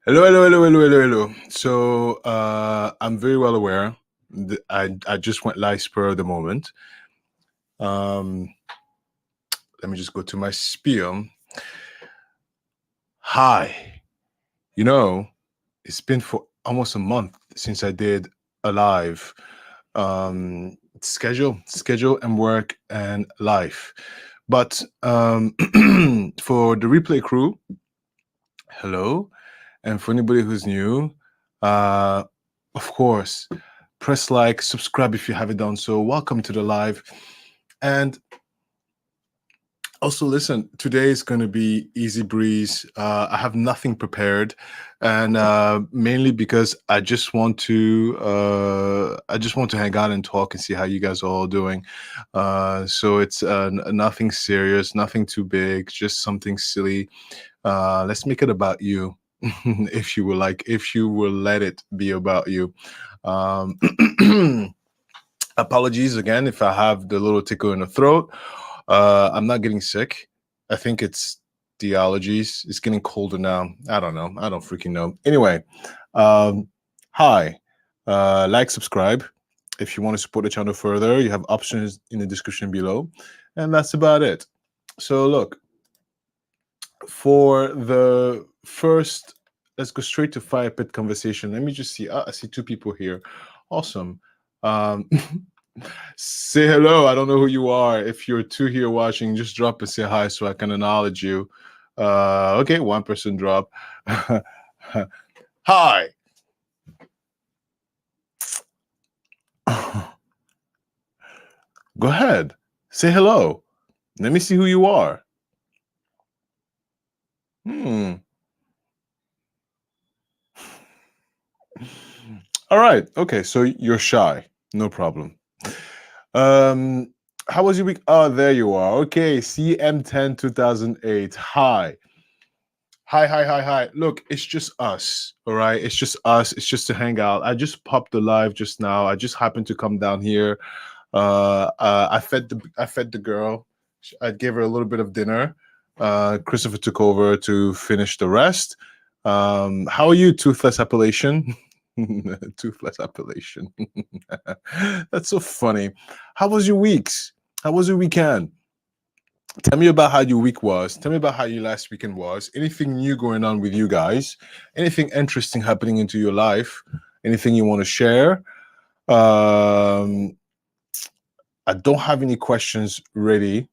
Hello, hello, hello, hello, hello, hello. So I'm very well aware. I just went live spur of the moment. Um, Let me just go to my spiel. Hi, you know, it's been for almost a month since I did a live. Schedule, and work and life. But for the replay crew, hello, and for anybody who's new, uh, of course, press like, subscribe if you haven't done so. Welcome to the live. And also, listen, today is going to be easy breeze. I have nothing prepared, and mainly because I just want to hang out and talk and see how you guys are all doing. So it's nothing serious, nothing too big, just something silly. Let's make it about you, if you will like, if you will let it be about you. Um, Apologies again if I have the little tickle in the throat. I'm not getting sick. I think it's the allergies. It's getting colder now. I don't know. I don't freaking know. Anyway, um, hi. Like, subscribe. If you want to support the channel further, you have options in the description below. And that's about it. So, look, for the first, let's go straight to fire pit conversation. Let me just see. I see two people here. Awesome. Um, Say hello. I don't know who you are. If you're two here watching, just drop and say hi so I can acknowledge you. Okay, one person drop. Hi. Go ahead. Say hello. Let me see who you are. Hmm. All right. Okay, so you're shy. No problem. Um, how was your week? Oh, there you are. Okay, CM10 2008. Hi. Hi, hi, hi, hi. Look, it's just us. All right. It's just us. It's just to hang out. I just popped the live just now. I just happened to come down here. I fed the girl. I gave her a little bit of dinner. Christopher took over to finish the rest. How are you, Toothless Appellation? Toothless Appellation. That's so funny. How was your weeks? How was your weekend? Tell me about how your week was. Tell me about how your last weekend was. Anything new going on with you guys? Anything interesting happening into your life? Anything you want to share? Um, I don't have any questions ready.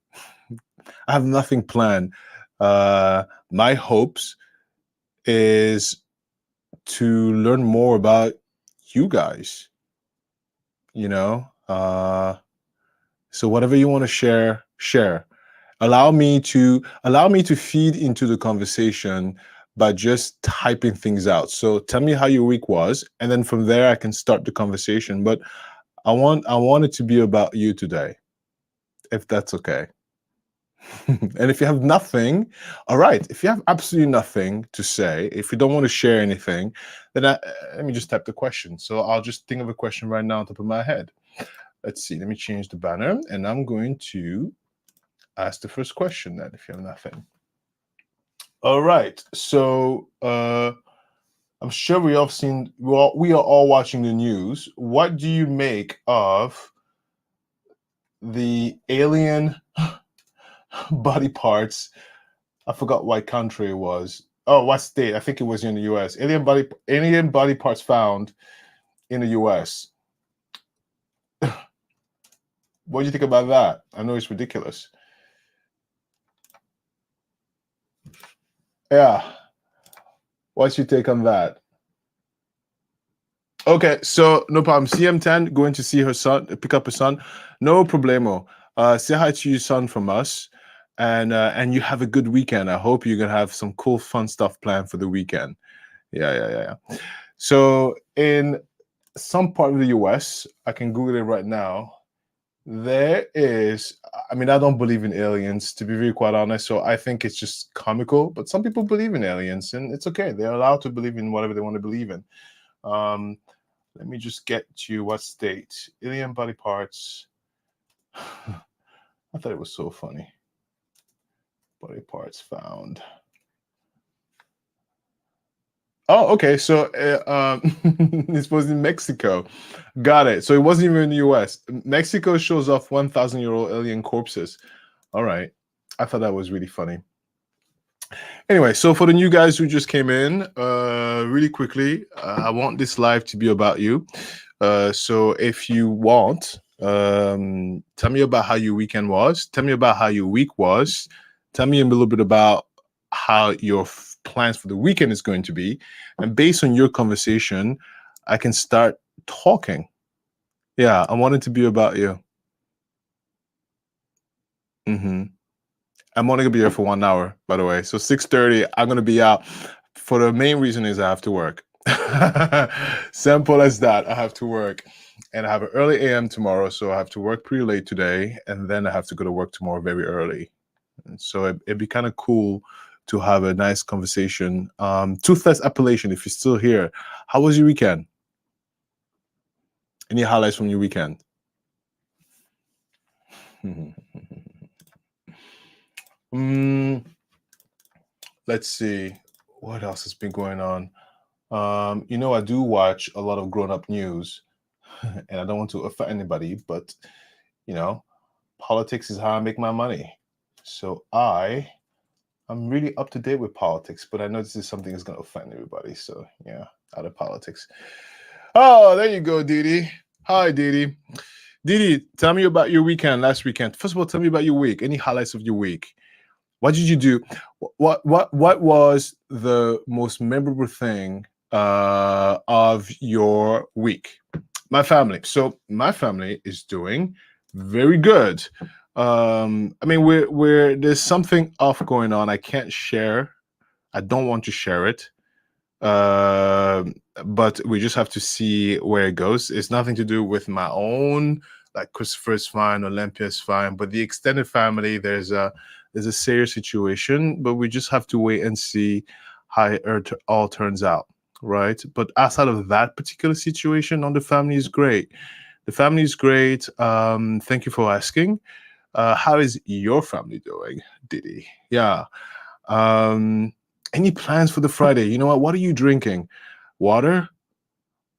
I have nothing planned. My hopes is to learn more about you guys. You know, so whatever you want to share, share. Allow me to feed into the conversation by just typing things out. So tell me how your week was, and then from there I can start the conversation. But I want it to be about you today, if that's okay. And if you have nothing, all right. If you have absolutely nothing to say, if you don't want to share anything, then let me just type the question. So I'll just think of a question right now on top of my head. Let's see. Let me change the banner, and I'm going to ask the first question then, if you have nothing. All right. So I'm sure we all seen. Well, we are all watching the news. What do you make of the alien body parts? I forgot what country it was. Oh, what state? I think it was in the U.S. Alien body parts found in the U.S. What do you think about that? I know it's ridiculous. Yeah. What's your take on that? Okay, so no problem. CM10 going to see her son, pick up her son. No problemo. Say hi to your son from us, and you have a good weekend. I hope you're gonna have some cool, fun stuff planned for the weekend. Yeah, yeah, yeah, yeah. So in some part of the US, I can Google it right now. There is, I mean, I don't believe in aliens, to be very quite honest. So I think it's just comical, but some people believe in aliens, and it's okay. They're allowed to believe in whatever they want to believe in. Um, Let me just get to what state. Alien body parts. I thought it was so funny. Body parts found. Oh, okay. So this was in Mexico. Got it. So it wasn't even in the US. Mexico shows off 1,000-year-old alien corpses. All right. I thought that was really funny. Anyway, so for the new guys who just came in, really quickly, I want this live to be about you. So if you want, tell me about how your weekend was. Tell me about how your week was. Tell me a little bit about how your plans for the weekend is going to be. And based on your conversation, I can start talking. Yeah, I want it to be about you. Hmm. I'm only gonna be here for 1 hour, by the way. So 6:30, I'm gonna be out. For the main reason is I have to work. Simple as that. I have to work, and I have an early AM tomorrow, so I have to work pretty late today, and then I have to go to work tomorrow very early. And so it'd be kind of cool to have a nice conversation. Toothless Appellation, if you're still here, how was your weekend? Any highlights from your weekend? Mm, let's see. What else has been going on? I do watch a lot of grown-up news, and I don't want to offend anybody, but you know, politics is how I make my money. So I'm really up to date with politics, but I know this is something that's going to offend everybody. So yeah, out of politics. Oh, there you go, Didi. Hi, Didi. Didi, tell me about your weekend last weekend. First of all, tell me about your week. Any highlights of your week? What did you do? What was the most memorable thing of your week? My family. So my family is doing very good. I mean, we're there's something off going on. I can't share. I don't want to share it. Uh, but we just have to see where it goes. It's nothing to do with my own. Like Christopher's fine, Olympia's fine, but the extended family, there's a serious situation. But we just have to wait and see how it all turns out, right? But outside of that particular situation, on the family is great. The family is great. Thank you for asking. How is your family doing, Didi? Yeah. Um, any plans for the Friday? You know what? What are you drinking? Water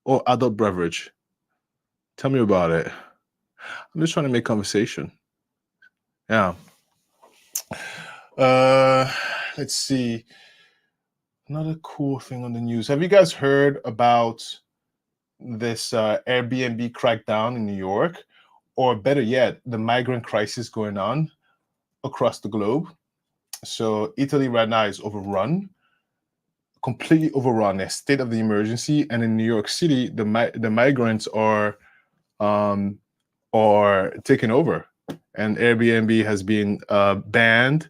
or adult beverage? Tell me about it. I'm just trying to make conversation. Yeah. Uh, let's see. Another cool thing on the news. Have you guys heard about this Airbnb crackdown in New York? Or better yet, the migrant crisis going on across the globe? So Italy right now is overrun, completely overrun, a state of the emergency. And in New York City, the migrants um, are taking over, and Airbnb has been banned.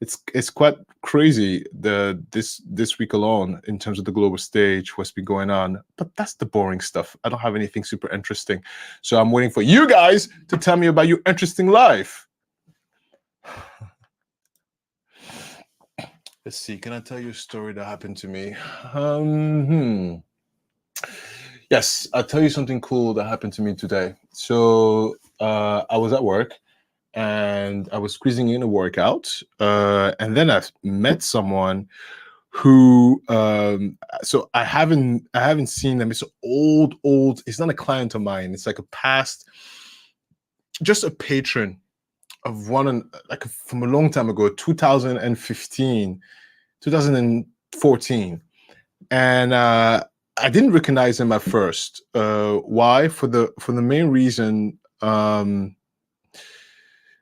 It's quite crazy this week alone in terms of the global stage, what's been going on. But that's the boring stuff. I don't have anything super interesting, so I'm waiting for you guys to tell me about your interesting life. Let's see. Can I tell you a story that happened to me? Yes, I'll tell you something cool that happened to me today. So I was at work and I was squeezing in a workout, and then I met someone who so I haven't seen them. It's old. It's not a client of mine. It's like a past, just a patron of like from a long time ago, 2015, 2014, and I didn't recognize him at first. Why? For the main reason.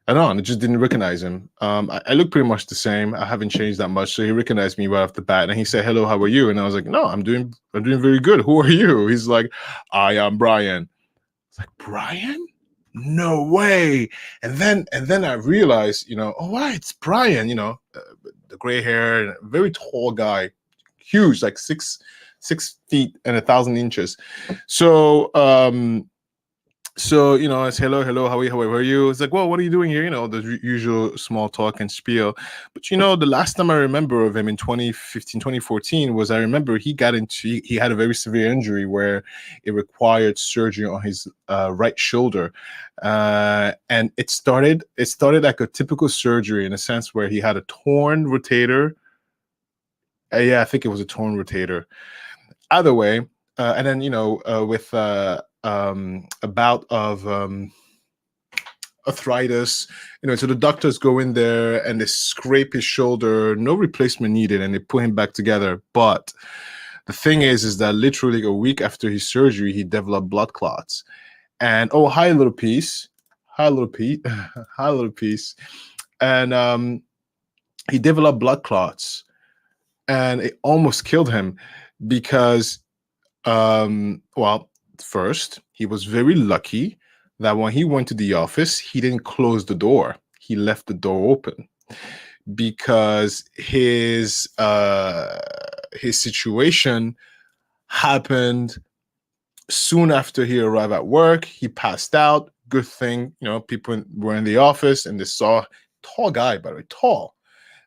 I don't know, I just didn't recognize him. I look pretty much the same. I haven't changed that much. So he recognized me right off the bat, and he said, "Hello, how are you?" And I was like, "No, I'm doing very good. Who are you?" He's like, "I am Brian." It's like, Brian? No way. And then I realized, oh, wow, it's Brian. The gray hair, very tall guy, huge, like 6 feet and 1,000 inches. So it's hello, how are you? It's like, well, what are you doing here? The usual small talk and spiel. But the last time I remember of him in 2015, 2014 was, I remember he had a very severe injury where it required surgery on his right shoulder. And it started like a typical surgery, in a sense where he had a torn rotator Yeah, I think it was a torn rotator. Either way, and then with a bout of arthritis, so the doctors go in there and they scrape his shoulder, no replacement needed, and they put him back together. But the thing is that literally a week after his surgery, he developed blood clots. And oh, hi, little piece, hi, little piece, hi, little piece, and he developed blood clots, and it almost killed him because, well, first he was very lucky that when he went to the office, he didn't close the door. He left the door open because his situation happened soon after he arrived at work. He passed out. Good thing, people were in the office and they saw, tall guy, by the way, tall.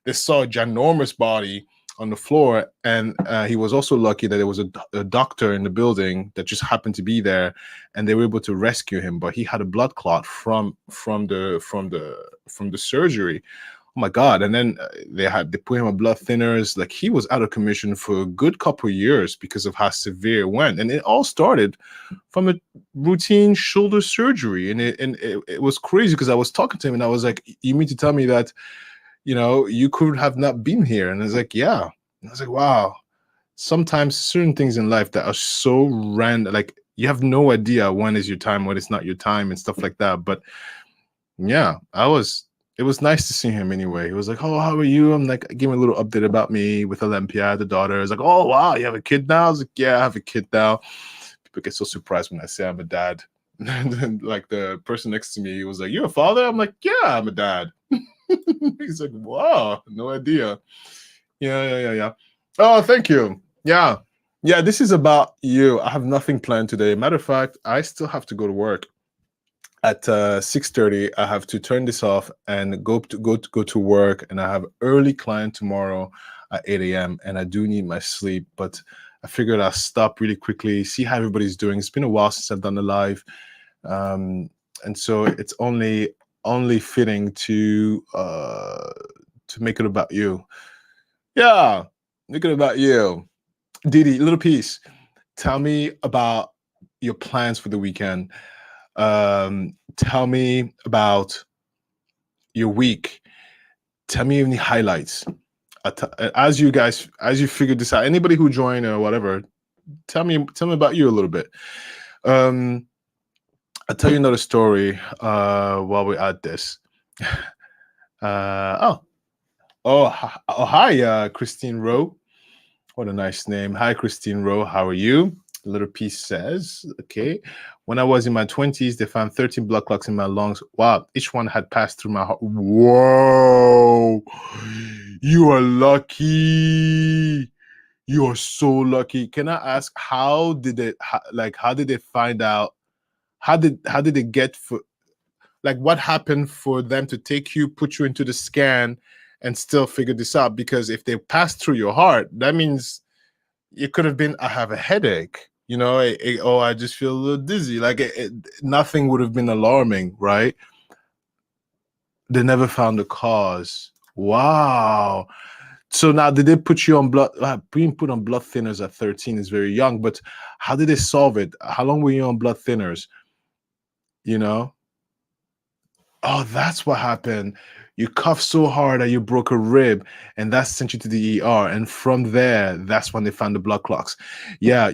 They saw a ginormous body on the floor, and he was also lucky that there was a doctor in the building that just happened to be there, and they were able to rescue him. But he had a blood clot from the surgery. Oh my God! And then they put him on blood thinners. Like, he was out of commission for a good couple of years because of how severe it went. And it all started from a routine shoulder surgery, and it was crazy because I was talking to him and I was like, "You mean to tell me that you could have not been here?" And I was like, yeah. And I was like, wow. Sometimes certain things in life that are so random, like you have no idea when is your time, when it's not your time, and stuff like that. But yeah, it was nice to see him anyway. He was like, "Oh, how are you?" I'm like, give me a little update about me with Olympia, the daughter. I was like, "Oh, wow, you have a kid now?" I was like, "Yeah, I have a kid now." People get so surprised when I say I'm a dad. And then, like, the person next to me was like, "You're a father?" I'm like, "Yeah, I'm a dad." He's like, "Wow, no idea." Yeah. Oh, thank you. Yeah. This is about you. I have nothing planned today. Matter of fact, I still have to go to work at 6:30. I have to turn this off and go to work, and I have early client tomorrow at 8 a.m. and I do need my sleep, but I figured I'll stop really quickly, see how everybody's doing. It's been a while since I've done the live, and so it's only fitting to make it about you. Yeah, make it about you. Didi, little piece. Tell me about your plans for the weekend. Tell me about your week. Tell me any highlights. As you figure this out, anybody who joined or whatever, tell me about you a little bit. I'll tell you another story while we're at this. Hi, Christine Rowe. What a nice name. Hi, Christine Rowe. How are you? Little piece says, okay. When I was in my 20s, they found 13 blood clots in my lungs. Wow, each one had passed through my heart. Whoa, you are lucky. You are so lucky. Can I ask, how did they find out? How did they get for, like, what happened for them to take you, put you into the scan, and still figure this out? Because if they passed through your heart, that means it could have been, I have a headache, I just feel a little dizzy. Like, nothing would have been alarming, right? They never found the cause. Wow. So now, did they put you on blood? Being put on blood thinners at 13 is very young, but how did they solve it? How long were you on blood thinners? Oh, that's what happened. You coughed so hard that you broke a rib, and that sent you to the ER. And from there, that's when they found the blood clots. Yeah,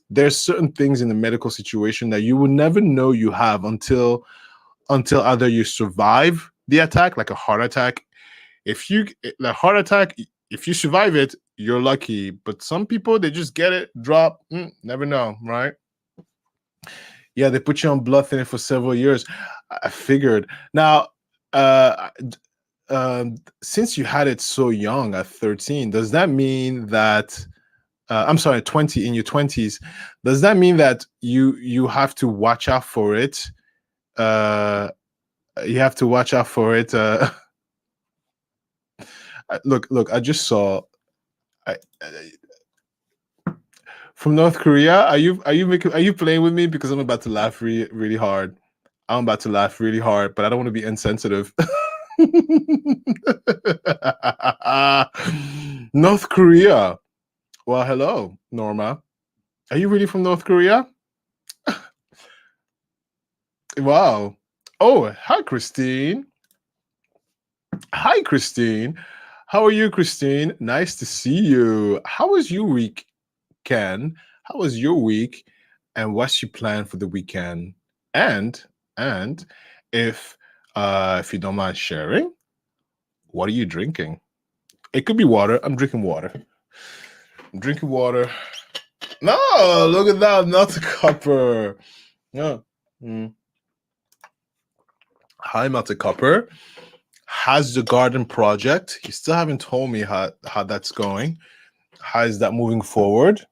there's certain things in the medical situation that you will never know you have until either you survive the attack, like a heart attack. If you survive it, you're lucky. But some people, they just get it, drop, never know, right? Yeah, they put you on blood thinner for several years. I figured. Now, since you had it so young at 13, does that mean that I'm sorry, 20, in your 20s, does that mean that you have to watch out for it? You have to watch out for it. Look, I just saw. From North Korea, are you playing with me? Because I'm about to laugh really, really hard. I'm about to laugh really hard, but I don't want to be insensitive. North Korea. Well, hello, Norma. Are you really from North Korea? Wow. Oh, hi, Christine. Hi, Christine. How are you, Christine? Nice to see you. How was your week, Ken? How was your week? And what's your plan for the weekend? And and if you don't mind sharing, what are you drinking? It could be water. I'm drinking water. I'm drinking water. No, look at that, not a copper. No. Mm. Hi, Mata Copper. How's the garden project? You still haven't told me how that's going. How is that moving forward?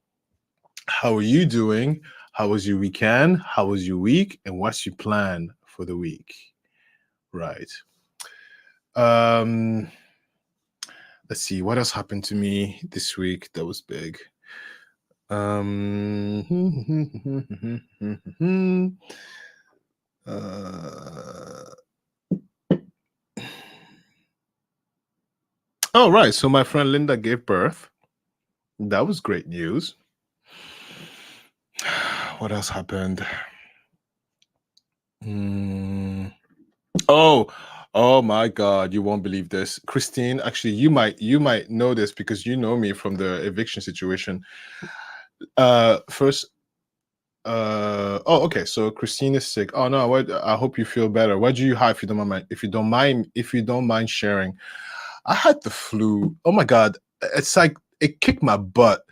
How are you doing? How was your weekend? How was your week? And what's your plan for the week? Right. Um, let's see what else happened to me this week that was big. Oh, right. So my friend Linda gave birth. That was great news. What else happened? Oh my God, you won't believe this. Christine, actually you might know this because you know me from the eviction situation. First oh, okay. So Christine is sick. Oh no, I hope you feel better. What do you have if you don't mind sharing? I had the flu. Oh my God. It's like it kicked my butt.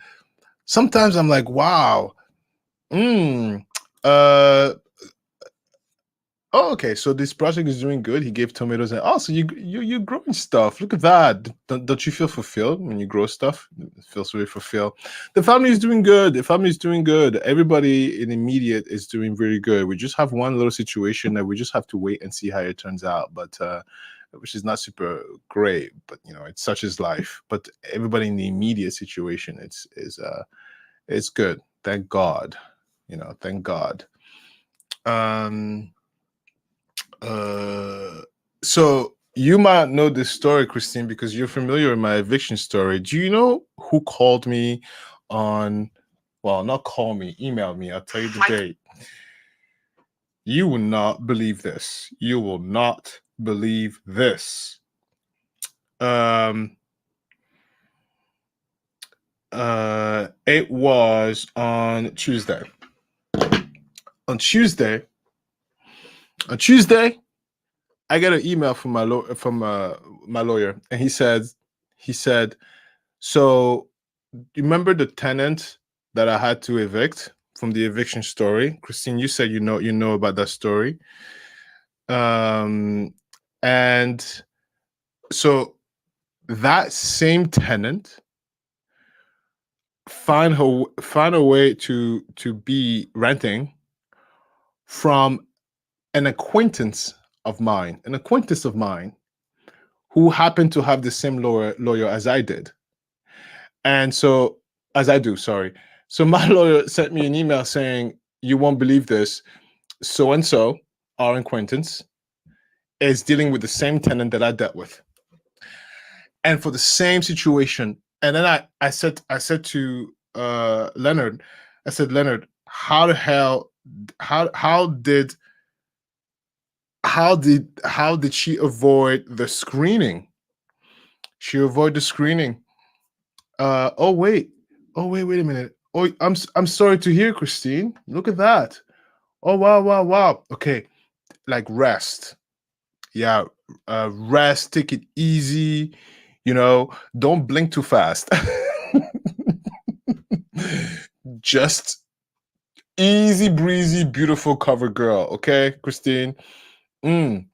Sometimes I'm like, wow. Uh Oh, okay. So this project is doing good. He gave tomatoes, and also you're growing stuff. Look at that. Don't you feel fulfilled when you grow stuff? It feels very fulfilled. The family is doing good. The family is doing good. Everybody in immediate is doing very good. We just have one little situation that we just have to wait and see how it turns out. But which is not super great. But it's such as life. But everybody in the immediate situation, it's good. Thank God. Thank God. So you might know this story, Christine, because you're familiar with my eviction story. Do you know who called me on, well, not call me, email me. I'll tell you the date. You will not believe this. You will not believe this. It was on Tuesday. On Tuesday, I got an email from my lawyer, and he said, so you remember the tenant that I had to evict from the eviction story? Christine, you said you know about that story. And so that same tenant found a way to be renting from an acquaintance of mine who happened to have the same lawyer as I did. And so, as I do, sorry. So my lawyer sent me an email saying, you won't believe this. So and so, our acquaintance, is dealing with the same tenant that I dealt with. And for the same situation. And then I said to Leonard, I said, Leonard, how the hell, how did she avoid the screening? She avoided the screening. Wait a minute. Oh, I'm sorry to hear, Christine. Look at that. Oh wow. Okay, like rest. Yeah, rest. Take it easy. Don't blink too fast. Just easy breezy, beautiful cover girl. Okay, Christine. Melted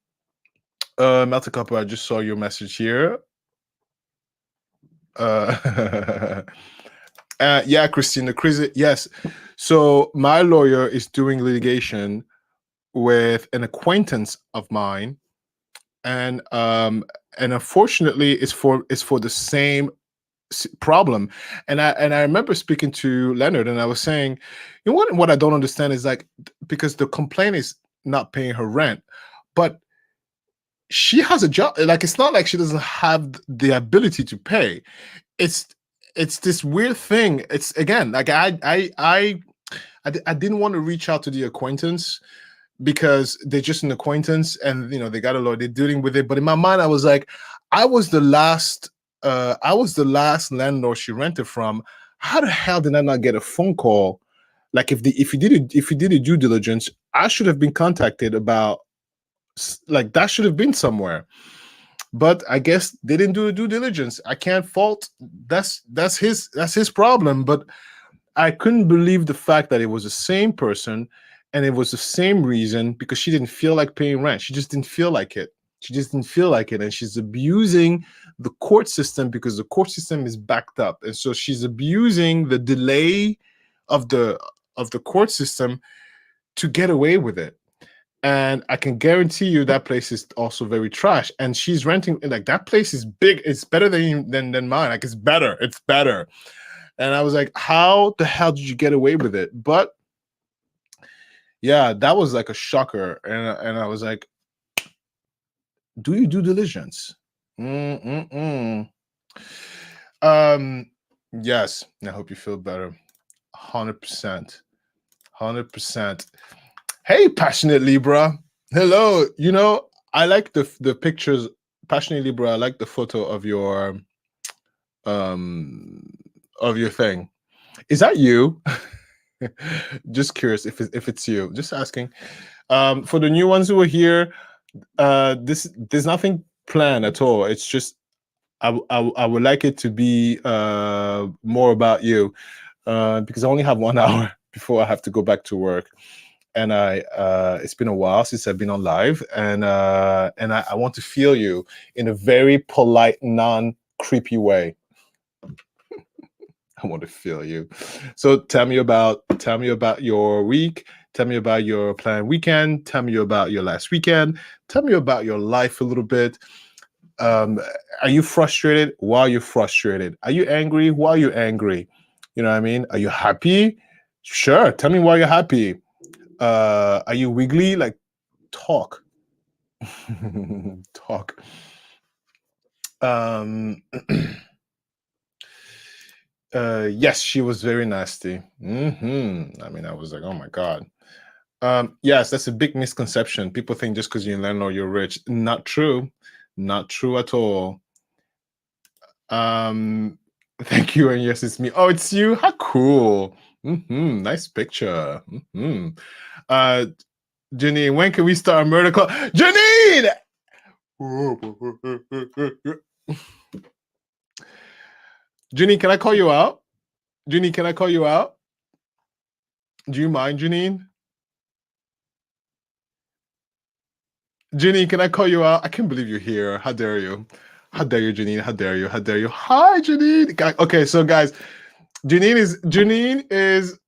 Copper, I just saw your message here. Yeah, Christine, the crazy. Yes. So my lawyer is doing litigation with an acquaintance of mine, and unfortunately, it's for the same problem. And I remember speaking to Leonard, and I was saying, what I don't understand is, like, because the complaint is not paying her rent, but she has a job. Like, it's not like she doesn't have the ability to pay. It's it's this weird thing. It's, again, like, I didn't want to reach out to the acquaintance because they're just an acquaintance, and they got a lot, they're dealing with it. But in my mind, I was like, I was the last landlord she rented from. How the hell did I not get a phone call? Like, if you did a due diligence, I should have been contacted about, like, that should have been somewhere. But I guess they didn't do a due diligence. I can't fault. That's his problem. But I couldn't believe the fact that it was the same person and it was the same reason, because she didn't feel like paying rent. She just didn't feel like it. She just didn't feel like it. And she's abusing the court system because the court system is backed up. And so she's abusing the delay of the court system to get away with it. And I can guarantee you that place is also very trash. And she's renting, like, that place is big. It's better than mine. Like, it's better. It's better. And I was like, how the hell did you get away with it? But yeah, that was like a shocker. And I was like, do you due diligence? Yes. I hope you feel better. 100%. 100%. Hey, Passionate Libra. Hello. I like the pictures. Passionate Libra, I like the photo of your thing. Is that you? Just curious if it's you. Just asking. For the new ones who are here, there's nothing planned at all. It's just I would like it to be more about you, because I only have 1 hour before I have to go back to work, and it's been a while since I've been on live, and I want to feel you in a very polite, non-creepy way. I want to feel you. So tell me about your week. Tell me about your planned weekend. Tell me about your last weekend. Tell me about your life a little bit. Are you frustrated? Why are you frustrated? Are you angry? Why are you angry? You know what I mean? Are you happy? Sure. Tell me why you're happy. Are you wiggly? Like, talk. Talk. Yes, she was very nasty. I mean, I was like, oh my God. Yes, that's a big misconception. People think just because you're in landlord, you're rich. Not true. Not true at all. Thank you. And yes, it's me. Oh, it's you. How cool. Nice picture. Janine, when can we start a murder club? Janine! Janine, can I call you out? Janine, can I call you out? Do you mind, Janine? Janine, can I call you out? I can't believe you're here. How dare you? How dare you, Janine? How dare you? How dare you? Hi, Janine. Okay, so guys, Janine is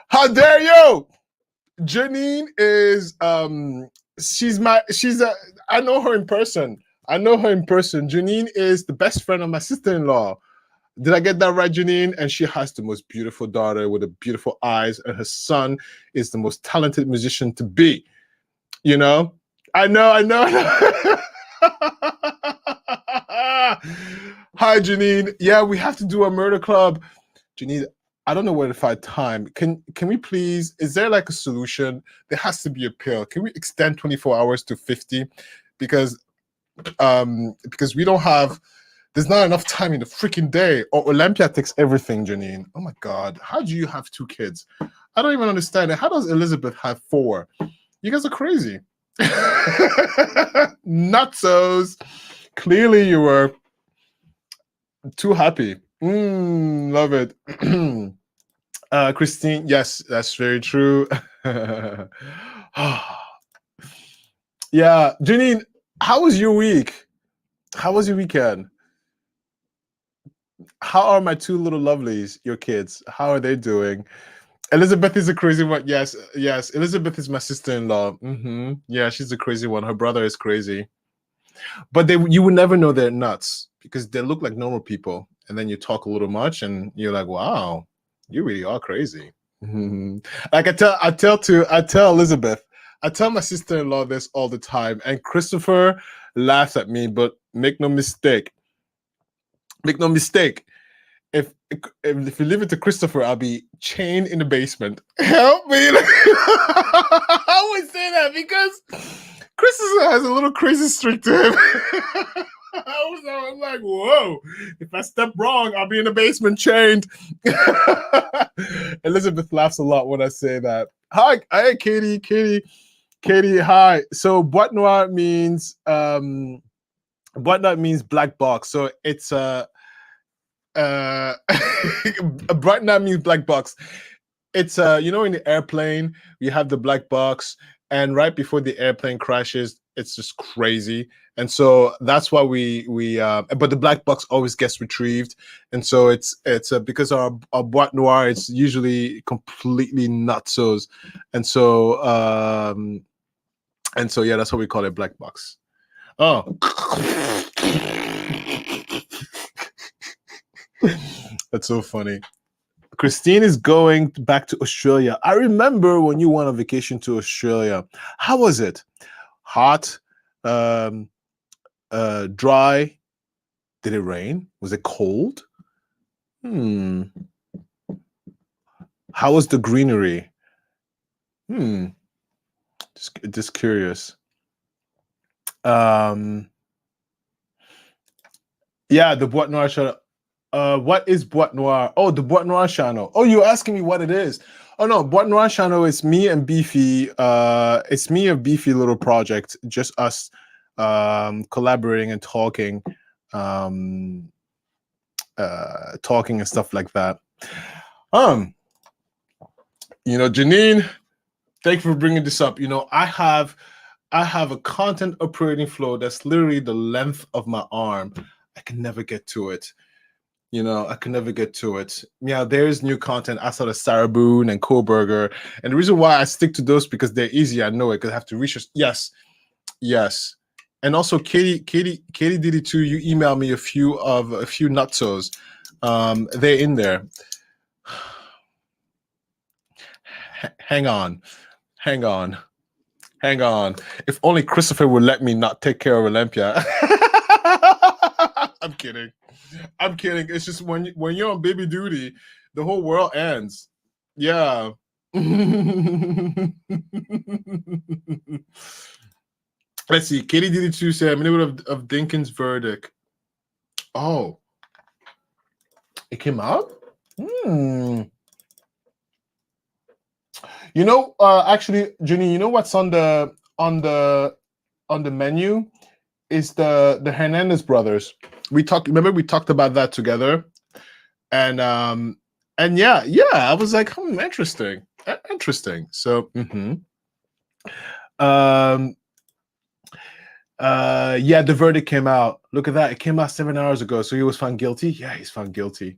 how dare you? Janine is I know her in person. Janine is the best friend of my sister-in-law. Did I get that right, Janine? And she has the most beautiful daughter with the beautiful eyes, and her son is the most talented musician to be. I know. Hi, Janine. Yeah, we have to do a murder club. Janine, I don't know where to find time. Can we please, is there like a solution? There has to be a pill. Can we extend 24 hours to 50? Because we don't have, there's not enough time in the freaking day. Or Olympia takes everything, Janine. Oh my God. How do you have 2 kids? I don't even understand it. How does Elizabeth have 4? You guys are crazy. Nutsos. Clearly you were too happy. Love it. Christine, yes, that's very true. Yeah, Janine, how was your week? How was your weekend? How are my 2 little lovelies, your kids? How are they doing? Elizabeth is a crazy one. Yes. Elizabeth is my sister-in-law. Yeah, she's a crazy one. Her brother is crazy. But you would never know they're nuts because they look like normal people. And then you talk a little much and you're like, wow, you really are crazy. Like I tell Elizabeth, I tell my sister-in-law this all the time, and Christopher laughs at me, but make no mistake. Make no mistake. If you leave it to Christopher, I'll be chained in the basement. Help me. I always say that because Christopher has a little crazy streak to him. I'm like, whoa, if I step wrong, I'll be in the basement chained. Elizabeth laughs a lot when I say that. Hi, Katie, hi. So boîte noire means black box. So it's bright now means black box. It's in the airplane you have the black box, and right before the airplane crashes, it's just crazy. And so that's why we but the black box always gets retrieved, and so it's because our boîte noire, it's usually completely nutsos, and so yeah, that's what we call it, black box. Oh. That's so funny. Christine is going back to Australia. I remember when you went on vacation to Australia. How was it? Hot? Dry? Did it rain? Was it cold? How was the greenery? Just curious. Yeah, the Boîte Noire channel. What is Boîte Noire? Oh, the Boîte Noire channel. Oh, you're asking me what it is. Oh no, Boîte Noire channel is me and Beefy. It's me and Beefy little project, just us collaborating and talking and stuff like that. Janine, thank you for bringing this up. I have a content operating flow that's literally the length of my arm. I can never get to it. I can never get to it. Yeah, there's new content outside of Sarah Boone and Kohlberger. And the reason why I stick to those because they're easy. I know it because I have to research. Yes. And also Katie DD2, you emailed me a few nutsos. They're in there. Hang on. If only Christopher would let me not take care of Olympia. I'm kidding. It's just when you're on baby duty, the whole world ends. Yeah. Let's see. Katie DD2 said, I'm in the middle of Dinkins' verdict. Oh. It came out? Actually, Jenny, you know what's on the menu is the Hernandez brothers. Remember we talked about that together, and yeah, I was like, interesting. So, yeah, the verdict came out. Look at that, it came out 7 hours ago. So he was found guilty. Yeah, he's found guilty.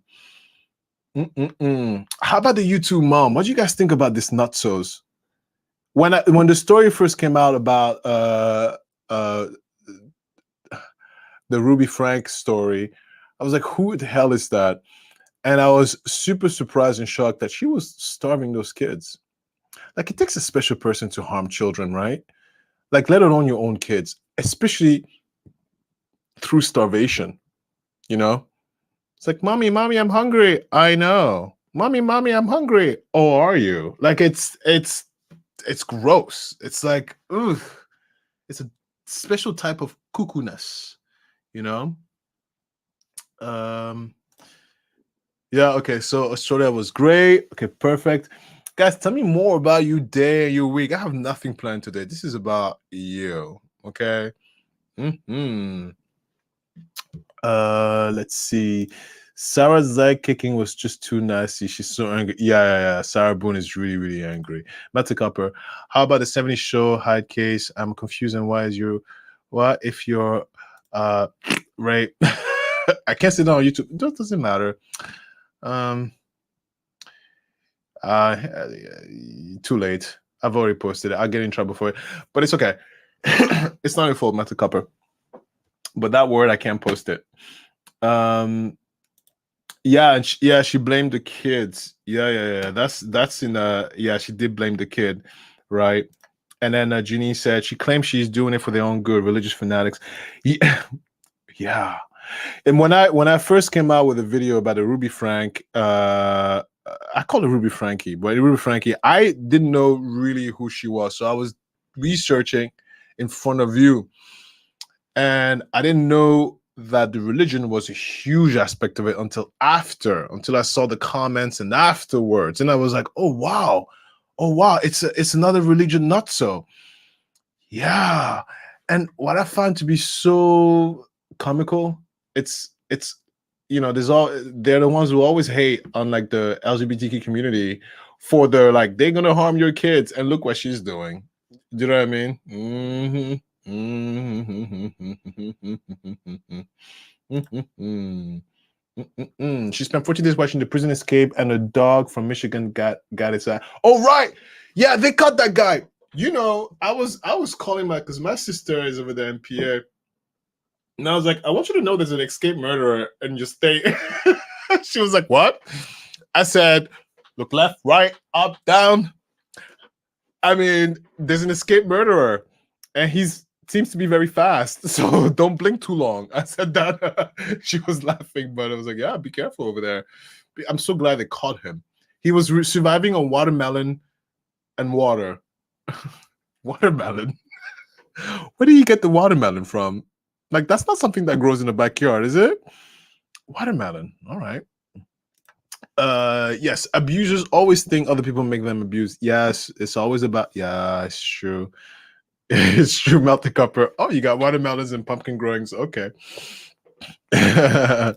How about the YouTube mom? What do you guys think about this nutsos? When the story first came out about the Ruby Frank story, I was like, who the hell is that? And I was super surprised and shocked that she was starving those kids. Like, it takes a special person to harm children, right? Like, let alone your own kids, especially through starvation. It's like, mommy, I'm hungry. I know. Mommy, I'm hungry. Oh, are you? Like, it's gross. It's like, ugh. It's a special type of cuckoo-ness, Yeah, okay, so Australia was great. Okay, perfect. Guys, tell me more about your day and your week. I have nothing planned today. This is about you, okay? Let's see. Sarah's leg kicking was just too nasty. She's so angry. Yeah. Sarah Boone is really, really angry. Matthew Copper, how about the 70s show Hyde case? I'm confused on why is you. What if you're right? I can't sit down on YouTube. It doesn't matter. Too late. I've already posted it. I'll get in trouble for it, but it's okay. It's not your fault, Matthew Copper. But that word, I can't post it. Yeah, she blamed the kids. Yeah. That's in yeah, she did blame the kid, right? And then Jeannie said she claims she's doing it for their own good, religious fanatics. Yeah. Yeah. And when I first came out with a video about the Ruby Frank, I call it Ruby Frankie, but Ruby Frankie, I didn't know really who she was. So I was researching in front of you. And I didn't know that the religion was a huge aspect of it until I saw the comments and afterwards. And I was like, oh wow, it's another religion, not so. Yeah. And what I find to be so comical, it's they're the ones who always hate on like the LGBTQ community for their like they're gonna harm your kids, and look what she's doing. Do you know what I mean? She spent 14 days watching The Prison Escape, and a dog from Michigan got its eye. Oh right, yeah, they caught that guy. You know, I was calling because my sister is over there in PA, and I was like, I want you to know there's an escaped murderer, and just stay. She was like, what? I said, look left, right, up, down. I mean, there's an escaped murderer, and seems to be very fast, so don't blink too long. I said that. She was laughing, but I was like, yeah, be careful over there. I'm so glad they caught him. He was surviving on watermelon and water. Watermelon? Where do you get the watermelon from? Like, that's not something that grows in the backyard, is it? Watermelon. All right. Yes, abusers always think other people make them abuse. Yes, it's always about, yeah, it's true. It's true. Melt the copper. Oh, you got watermelons and pumpkin growings. Okay. I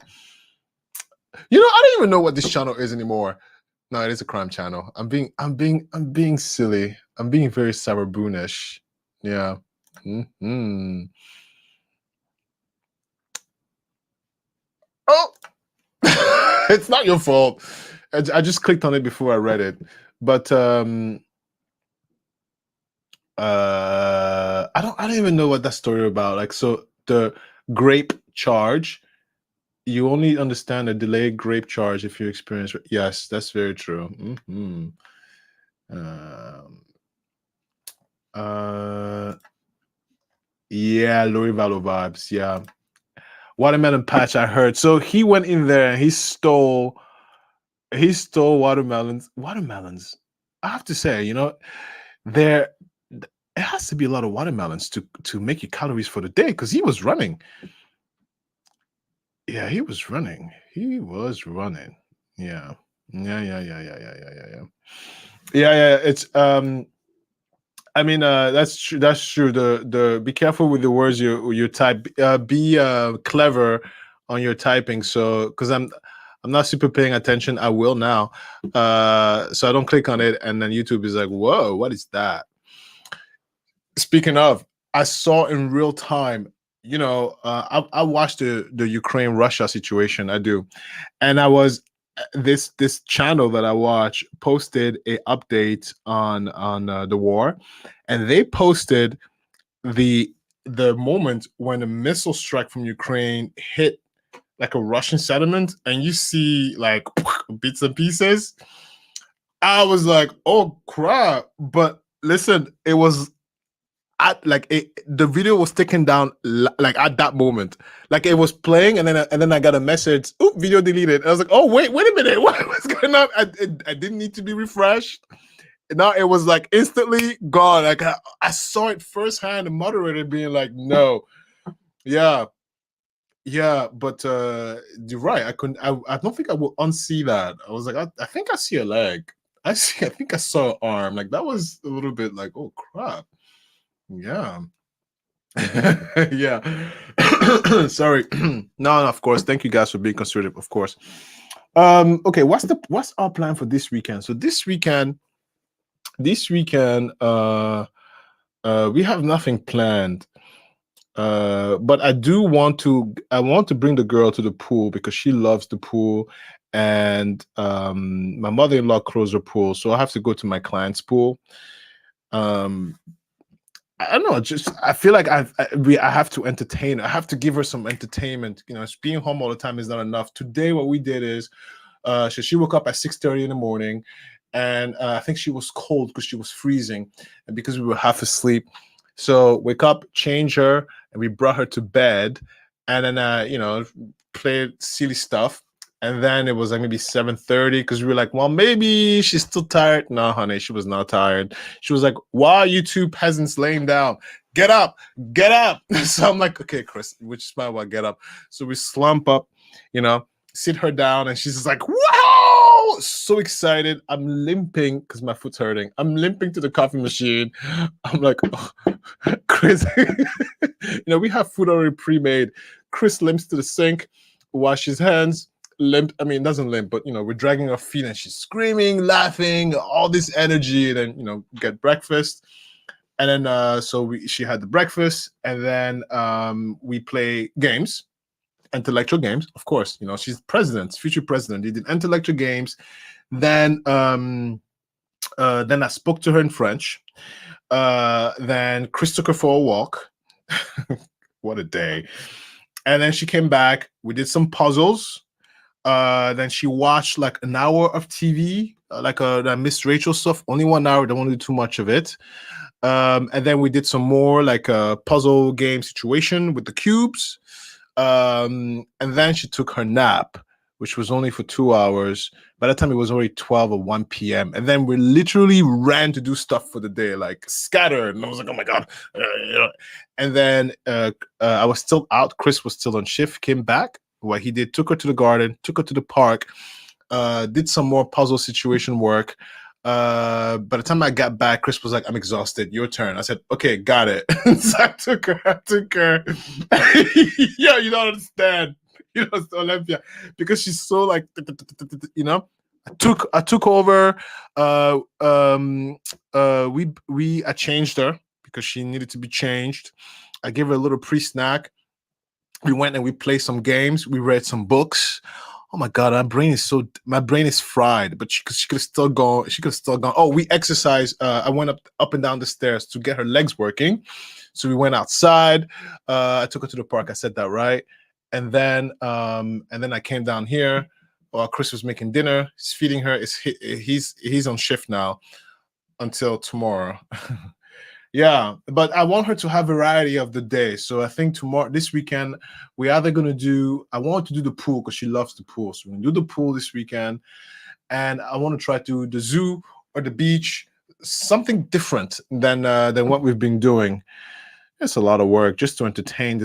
don't even know what this channel is anymore. No, it is a crime channel. I'm being silly. I'm being very cyberboonish. Yeah. Oh, it's not your fault. I just clicked on it before I read it, but I don't even know what that story about. Like, so the grape charge, you only understand a delayed grape charge if you experience. Yes, that's very true. Yeah, Louis Valo vibes. Yeah, watermelon patch. I heard. So he went in there and he stole watermelons. Watermelons. I have to say, there it has to be a lot of watermelons to make your calories for the day, because he was running. Yeah, he was running. Yeah. It's I mean, that's true. That's true. The be careful with the words you type. Be clever on your typing. So, because I'm not super paying attention. I will now. So I don't click on it, and then YouTube is like, "Whoa, what is that?" Speaking of, I saw in real time. I watched the Ukraine Russia situation. I do, and I was this channel that I watch posted a update on the war, and they posted the moment when a missile strike from Ukraine hit like a Russian settlement, and you see like bits and pieces. I was like, oh crap! But listen, it was the video was taken down like at that moment, like it was playing, and then I got a message, "Oop, video deleted." I was like, "Oh wait a minute, what's going on?" I didn't need to be refreshed. Now it was like instantly gone. Like I saw it firsthand. The moderator being like, "No, yeah, but you're right. I couldn't. I don't think I will unsee that." I was like, I think I see a leg. I think I saw an arm. Like that was a little bit like, oh crap. Yeah. Yeah. Sorry. No, of course. Thank you guys for being considerate, of course. Okay, what's our plan for this weekend? So this weekend, we have nothing planned. But I want to bring the girl to the pool because she loves the pool, and my mother-in-law closed her pool, so I have to go to my client's pool. I don't know. Just I feel like I have to entertain. I have to give her some entertainment. Being home all the time is not enough. Today, what we did is, she woke up at 6:30 in the morning, and I think she was cold because she was freezing, and because we were half asleep. So wake up, change her, and we brought her to bed, and then played silly stuff. And then it was like maybe 7:30 because we were like, well, maybe she's still tired. No, honey, she was not tired. She was like, why are you two peasants laying down? Get up, get up. So I'm like, okay, Chris, which is why get up. So we slump up, sit her down, and she's just like, wow, so excited. I'm limping because my foot's hurting. I'm limping to the coffee machine. I'm like, oh, Chris, we have food already pre-made. Chris limps to the sink, wash his hands, limp. I mean, doesn't limp, but we're dragging her feet, and she's screaming, laughing, all this energy. And then get breakfast, and then she had the breakfast, and then we play games, intellectual games, of course. She's future president. They did intellectual games. Then I spoke to her in French. Then Chris took her for a walk. What a day. And then she came back. We did some puzzles. Then she watched like an hour of TV, like the Miss Rachel stuff. Only 1 hour. Don't want to do too much of it. And then we did some more like a puzzle game situation with the cubes. And then she took her nap, which was only for 2 hours. By that time, it was already 12 or 1 p.m. And then we literally ran to do stuff for the day, like scattered. And I was like, oh my God. And then I was still out. Chris was still on shift, came back. What he did, took her to the garden, took her to the park, did some more puzzle situation work. By the time I got back, Chris was like, I'm exhausted. Your turn. I said, okay, got it. So I took her. Yeah, you don't understand. Olympia, because she's so like, I took over. I changed her because she needed to be changed. I gave her a little pre-snack. We went and we played some games. We read some books. Oh my God, my brain is fried. But she could have still gone. Oh, we exercised. I went up and down the stairs to get her legs working. So we went outside. I took her to the park. I said that right. And then I came down here. Chris was making dinner. He's feeding her. He's on shift now until tomorrow. Yeah, but I want her to have variety of the day. So I think this weekend, we're either going to I want her to do the pool because she loves the pool. So we're going to do the pool this weekend. And I want to try to do the zoo or the beach, something different than what we've been doing. It's a lot of work just to entertain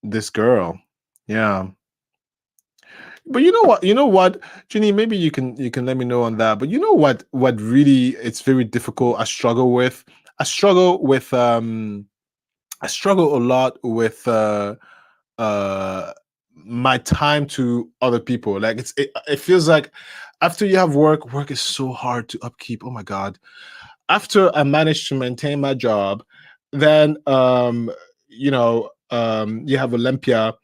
this girl. Yeah. But you know what, Ginny, maybe you can let me know on that. But you know what really it's very difficult. I struggle a lot with my time to other people. Like it feels like after you have work is so hard to upkeep. Oh my God. After I managed to maintain my job, then you have Olympia.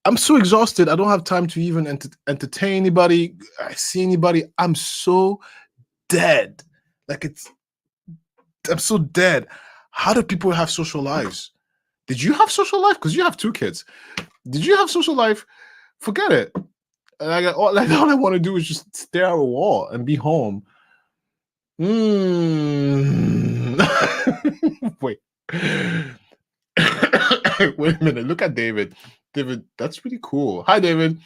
I'm so exhausted. I don't have time to even entertain anybody. I see anybody. I'm so dead. I'm so dead. How do people have social lives? Did you have social life? Because you have 2 kids. Did you have social life? Forget it. All I want to do is just stare at a wall and be home. Wait. Wait a minute. Look at David. David, that's really cool. Hi, David.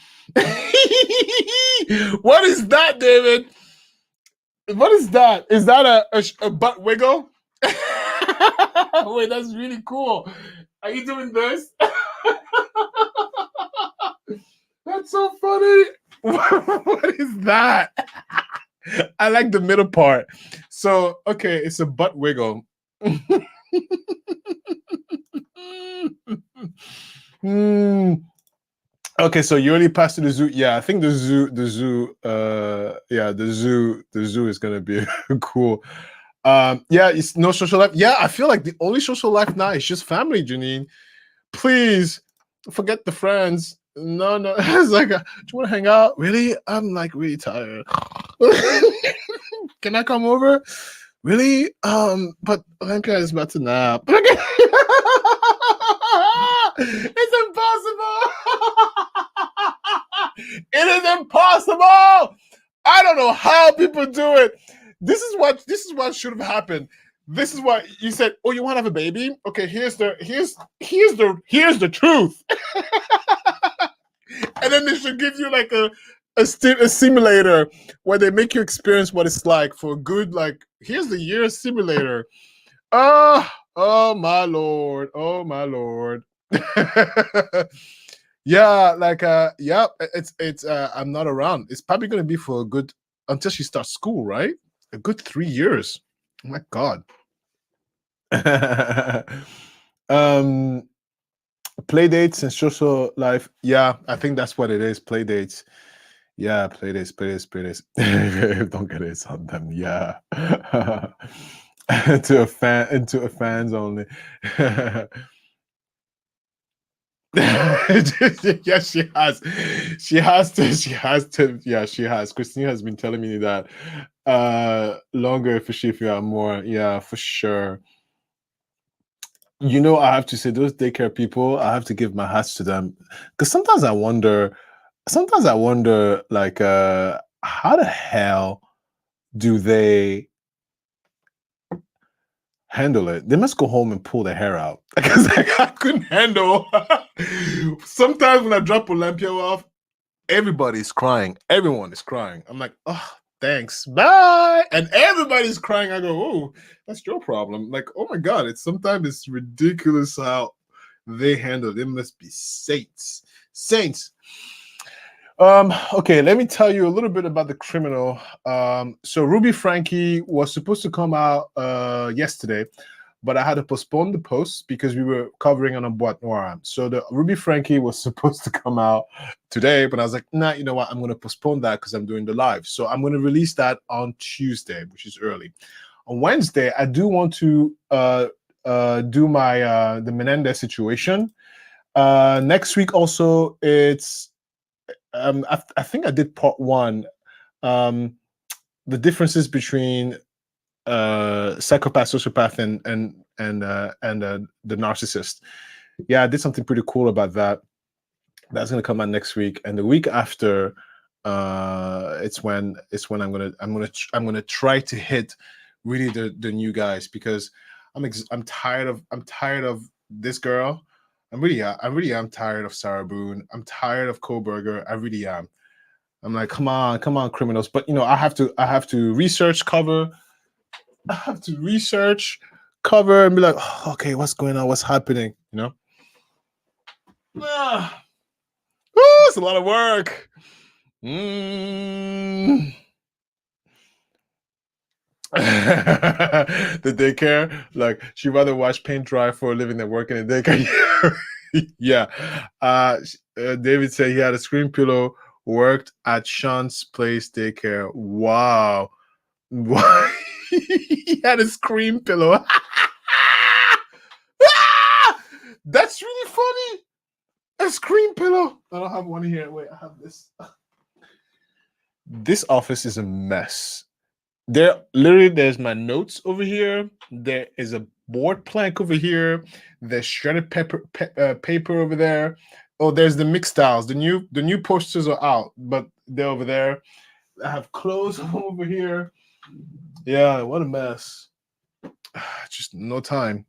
What is that, David? What is that? Is that a butt wiggle? Wait, that's really cool. Are you doing this? That's so funny. What is that? I like the middle part. So, okay, it's a butt wiggle. Okay, so you already passed to the zoo. Yeah, I think the zoo is gonna be cool. Yeah, it's no social life. Yeah, I feel like the only social life now is just family, Janine. Please forget the friends. No, it's like, do you want to hang out? Really? I'm like really tired. Can I come over? Really? But Olympia is about to nap. It's impossible. It is impossible. I don't know how people do it. This is what should have happened. This is what you said. Oh, you want to have a baby? Okay, here's the truth. And then they should give you like a simulator where they make you experience what it's like for a good, like, here's the year simulator. Oh my lord. Oh my lord. Yeah, like yeah, it's I'm not around. It's probably gonna be for a good, until she starts school, right? A good 3 years. Oh my god. um Play dates and social life. Yeah, I think that's what it is. Play dates. Yeah, play dates, play dates, play dates. Don't get it on them. Yeah. Into a fans only. Yes, she has. She has to. She has to. Yeah, she has. Christine has been telling me that longer for Shifia more. Yeah, for sure. You know, I have to say, those daycare people, I have to give my hats to them, because sometimes I wonder, like, how the hell do they handle it? They must go home and pull their hair out, because like, I couldn't handle. Sometimes when I drop Olympia off, everybody's crying. Everyone is crying. I'm like, oh, thanks, bye. And everybody's crying. I go, oh, that's your problem. Like, oh my god, it's ridiculous how they handle it. They must be saints. Saints. Okay, let me tell you a little bit about the criminal. So Ruby Frankie was supposed to come out yesterday, but I had to postpone the post because we were covering on a Boîte Noire. So the Ruby Frankie was supposed to come out today, but I was like, nah, you know what? I'm going to postpone that because I'm doing the live. So I'm going to release that on Tuesday, which is early. On Wednesday, I do want to do my the Menendez situation. Next week also, it's I think I did part one. The differences between psychopath, sociopath, and the narcissist. Yeah, I did something pretty cool about that. That's gonna come out next week, and the week after, it's when I'm gonna try to hit really the new guys, because I'm tired of this girl. I really am tired of Sarah Boone. I'm tired of Koberger. I really am. I'm like, come on, criminals. But you know, I have to research cover. I have to research cover and be like, oh, okay, what's going on? What's happening? You know? It's a lot of work. The daycare, like, she rather watch paint dry for a living than work in a daycare. Yeah. David said he had a screen pillow, worked at Sean's place daycare. Wow. He had a screen pillow. That's really funny. A screen pillow. I don't have one here. Wait, I have this. This office is a mess. There's my notes over here. There is a board plank over here. There's shredded paper over there. Oh, there's the mixed styles. The new posters are out, but they're over there. I have clothes over here. Yeah, what a mess. Just no time.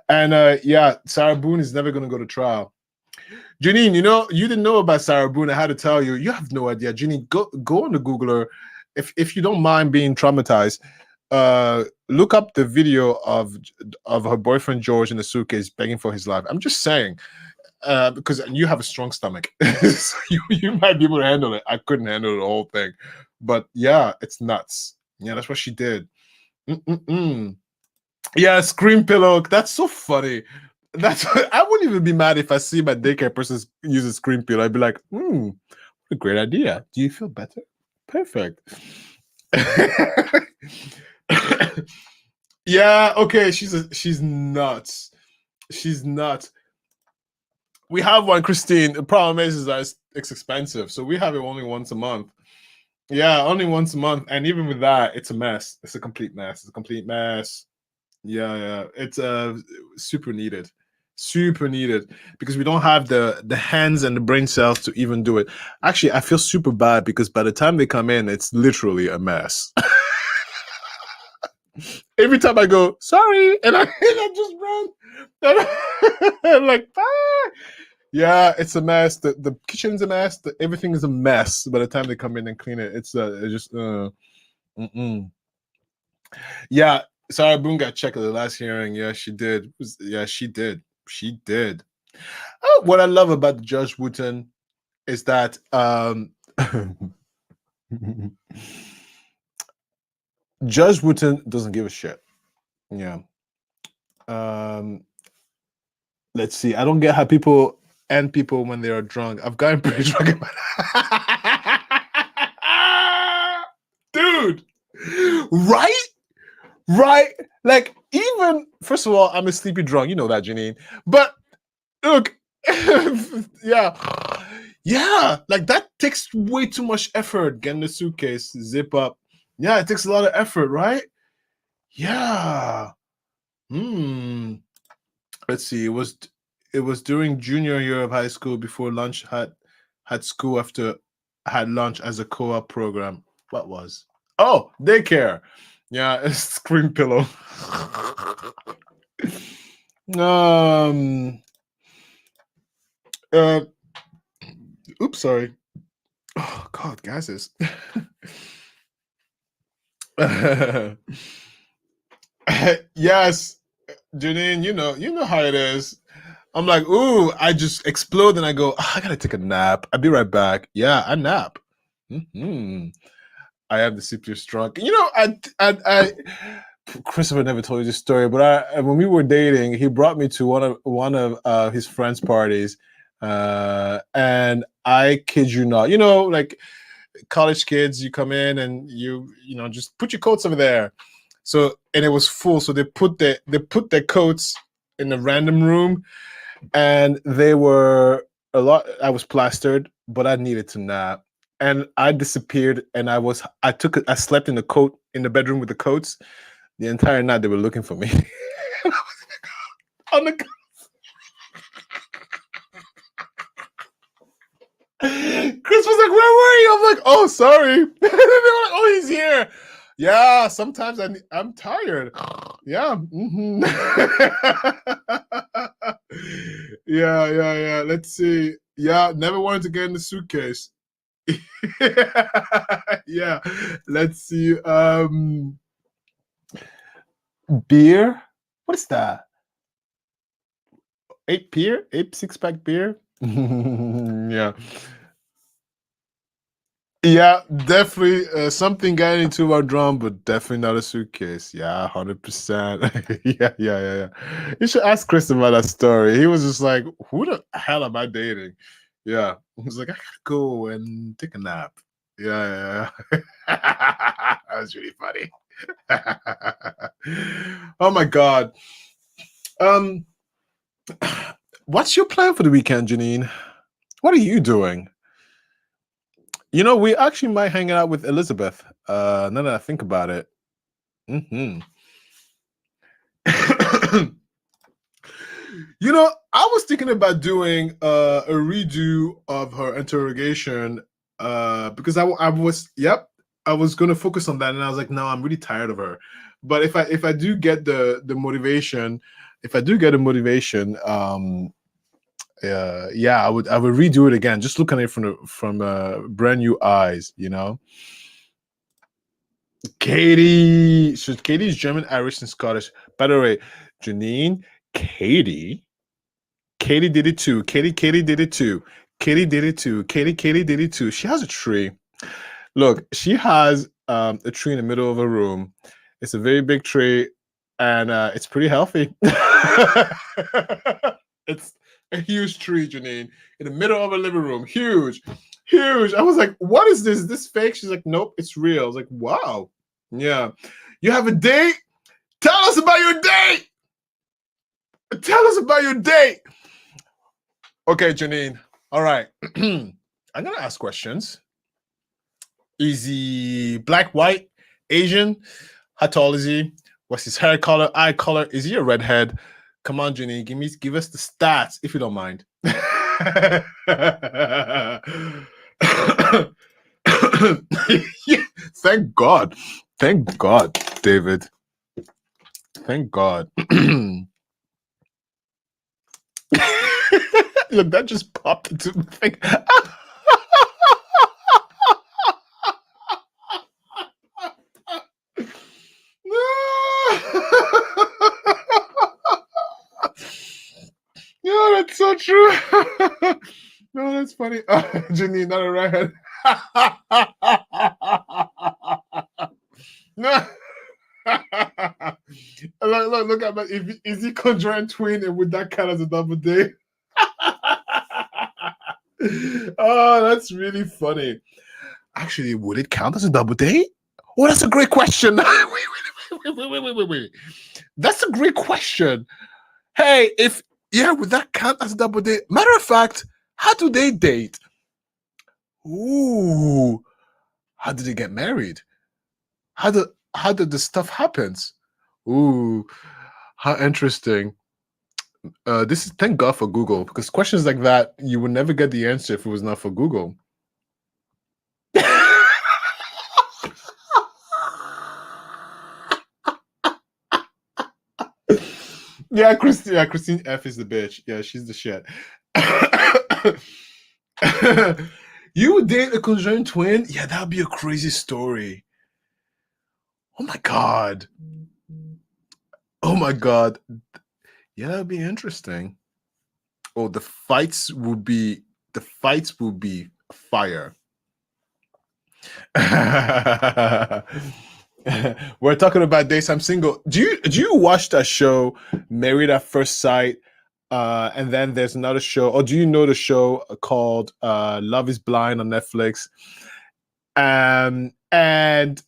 And yeah, Sarah Boone is never gonna go to trial. Janine, you know, you didn't know about Sarah Boone. I had to tell you. You have no idea. Janine, go on the Googler. If you don't mind being traumatized, look up the video of her boyfriend George in the suitcase begging for his life. I'm just saying, because you have a strong stomach, so you might be able to handle it. I couldn't handle the whole thing, but yeah, it's nuts. Yeah, that's what she did. Yeah, screen pillow. That's so funny. I wouldn't even be mad if I see my daycare person use a screen pillow. I'd be like, what a great idea. Do you feel better? Perfect. Yeah, okay. She's nuts. She's nuts. We have one, Christine. The problem is that it's expensive, so we have it only once a month. Yeah, only once a month, and even with that, it's a mess. It's a complete mess. It's a complete mess. Yeah, it's super needed. Super needed because we don't have the hands and the brain cells to even do it. Actually, I feel super bad because by the time they come in, it's literally a mess. Every time I go, sorry, and I just run. And I'm like, ah. Yeah, it's a mess. The kitchen's a mess. Everything is a mess. By the time they come in and clean it, it's just mm-mm. Yeah. Sarah Boone got checked at the last hearing. Yeah, she did. Yeah, she did. She did. Oh, what I love about Judge Wooten is that Judge Wooten doesn't give a shit. Yeah. Um, let's see. I don't get how people end people when they are drunk. I've gotten pretty drunk in my dude. Right? Right? Like, even first of all, I'm a sleepy drunk. You know that, Janine. But look, yeah. Yeah, like that takes way too much effort. Getting the suitcase, zip up. Yeah, it takes a lot of effort, right? Yeah. Hmm. Let's see. It was during junior year of high school before lunch had school after had lunch as a co-op program. What was? Oh, daycare. Yeah, a screen pillow. um. Uh. Oops. Sorry. Oh God, gases. Yes, Janine, you know how it is. I'm like, ooh, I just explode and I go, "Ah, I gotta take a nap. I'll be right back. Yeah, I nap. Hmm. I have the CPU strong. I Christopher never told you this story, but when we were dating, he brought me to one of his friends' parties, and I kid you not, like college kids, you come in and just put your coats over there. So and it was full, so they put their coats in a random room, and they were a lot. I was plastered, but I needed to nap, and I disappeared, and I slept in the coat in the bedroom with the coats the entire night. They were looking for me. On the Chris was like, "Where were you?" I'm like, "Oh, sorry." And they were like, "Oh, he's here." Yeah, sometimes I'm tired. Yeah. Mhm. Yeah. Let's see. Yeah, never wanted to get in the suitcase. Yeah. Let's see. Beer. What is that? Eight six-pack beer. Yeah. Yeah, definitely something got into our drum, but definitely not a suitcase. Yeah, 100%. Yeah. You should ask Chris about that story. He was just like, "Who the hell am I dating?" Yeah, he was like, "I gotta go and take a nap." Yeah. That was really funny. Oh my God. Um, what's your plan for the weekend, Janine? What are you doing? We actually might hang out with Elizabeth. Now that I think about it. Hmm. I was thinking about doing a redo of her interrogation because I was, yep, I was going to focus on that, and I was like, no, I'm really tired of her. But if I do get the motivation, if I do get a motivation, yeah, I would redo it again, just looking at it from brand new eyes. Katie's German, Irish, and Scottish. By the way, Janine, Katie, Katie did it too. Katie did it too. Katie did it too. Katie did it too. She has a tree. Look, she has a tree in the middle of a room. It's a very big tree, and it's pretty healthy. It's a huge tree, Janine, in the middle of a living room. Huge, huge. I was like, "What is this? Is this fake?" She's like, "Nope, it's real." I was like, "Wow, yeah." You have a date? Tell us about your date. Tell us about your date. Okay, Janine. All right. I'm gonna ask questions. Is he black, white, Asian? How tall is he? What's his hair color, eye color? Is he a redhead? Come on, Jenny, give us the stats if you don't mind. Yeah, thank God. Thank God, David. Thank God. Look, that just popped into the thing. No, that's so true. No, that's funny. Janine, not a redhead. No. Look at that. Is he conjoined twin and would that count as a double date? Oh, that's really funny. Actually, would it count as a double date? Oh, that's a great question. Wait. That's a great question. Hey, would that count as a double date? Matter of fact, how do they date? Ooh, how did they get married? How did the stuff happens? Ooh, how interesting. This is thank God for Google, because questions like that you would never get the answer if it was not for Google. Yeah, Christine F is the bitch. Yeah, she's the shit. You would date a conjoined twin? Yeah, that'd be a crazy story. Oh my God. Oh my God. Yeah, that'd be interesting. Oh, the fights will be fire. We're talking about days I'm single. Do you watch that show Married at First Sight? And then there's another show, or do you know the show called Love is Blind on Netflix? And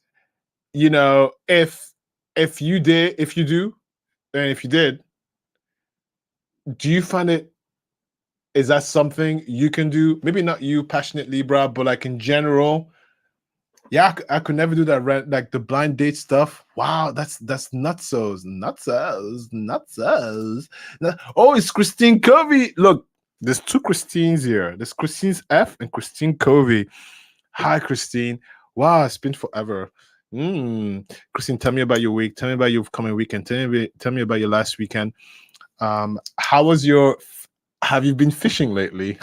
you know, if you did, if you do, and if you did, do you find it, is that something you can do? Maybe not you, passionate Libra, but like in general. Yeah, I could never do that. Like the blind date stuff. Wow, that's nutsos. Oh, it's Christine Covey. Look, there's two Christines here. There's Christine's F and Christine Covey. Hi, Christine. Wow, it's been forever. Christine, tell me about your week. Tell me about your coming weekend. Tell me about your last weekend. How was your? Have you been fishing lately?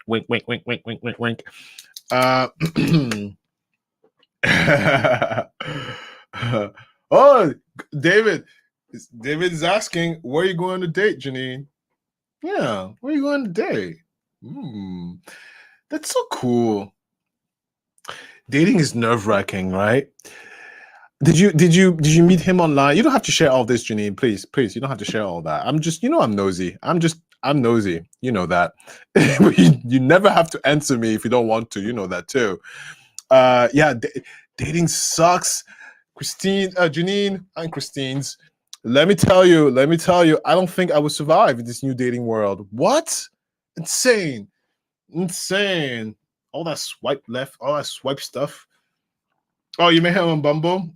Wink, wink, wink, wink, wink, wink, wink. Oh, David. David is asking, where are you going to date, Janine? Yeah, where are you going to date? That's so cool. Dating is nerve-wracking, right? Did you meet him online? You don't have to share all this, Janine. Please, you don't have to share all that. I'm just, I'm nosy. I'm nosy. You know that. you never have to answer me if you don't want to. You know that too. Yeah, dating sucks. Christine, Janine, and Christine's. Let me tell you, I don't think I would survive in this new dating world. What? Insane. All that swipe left, all that swipe stuff. Oh, you met him on Bumble?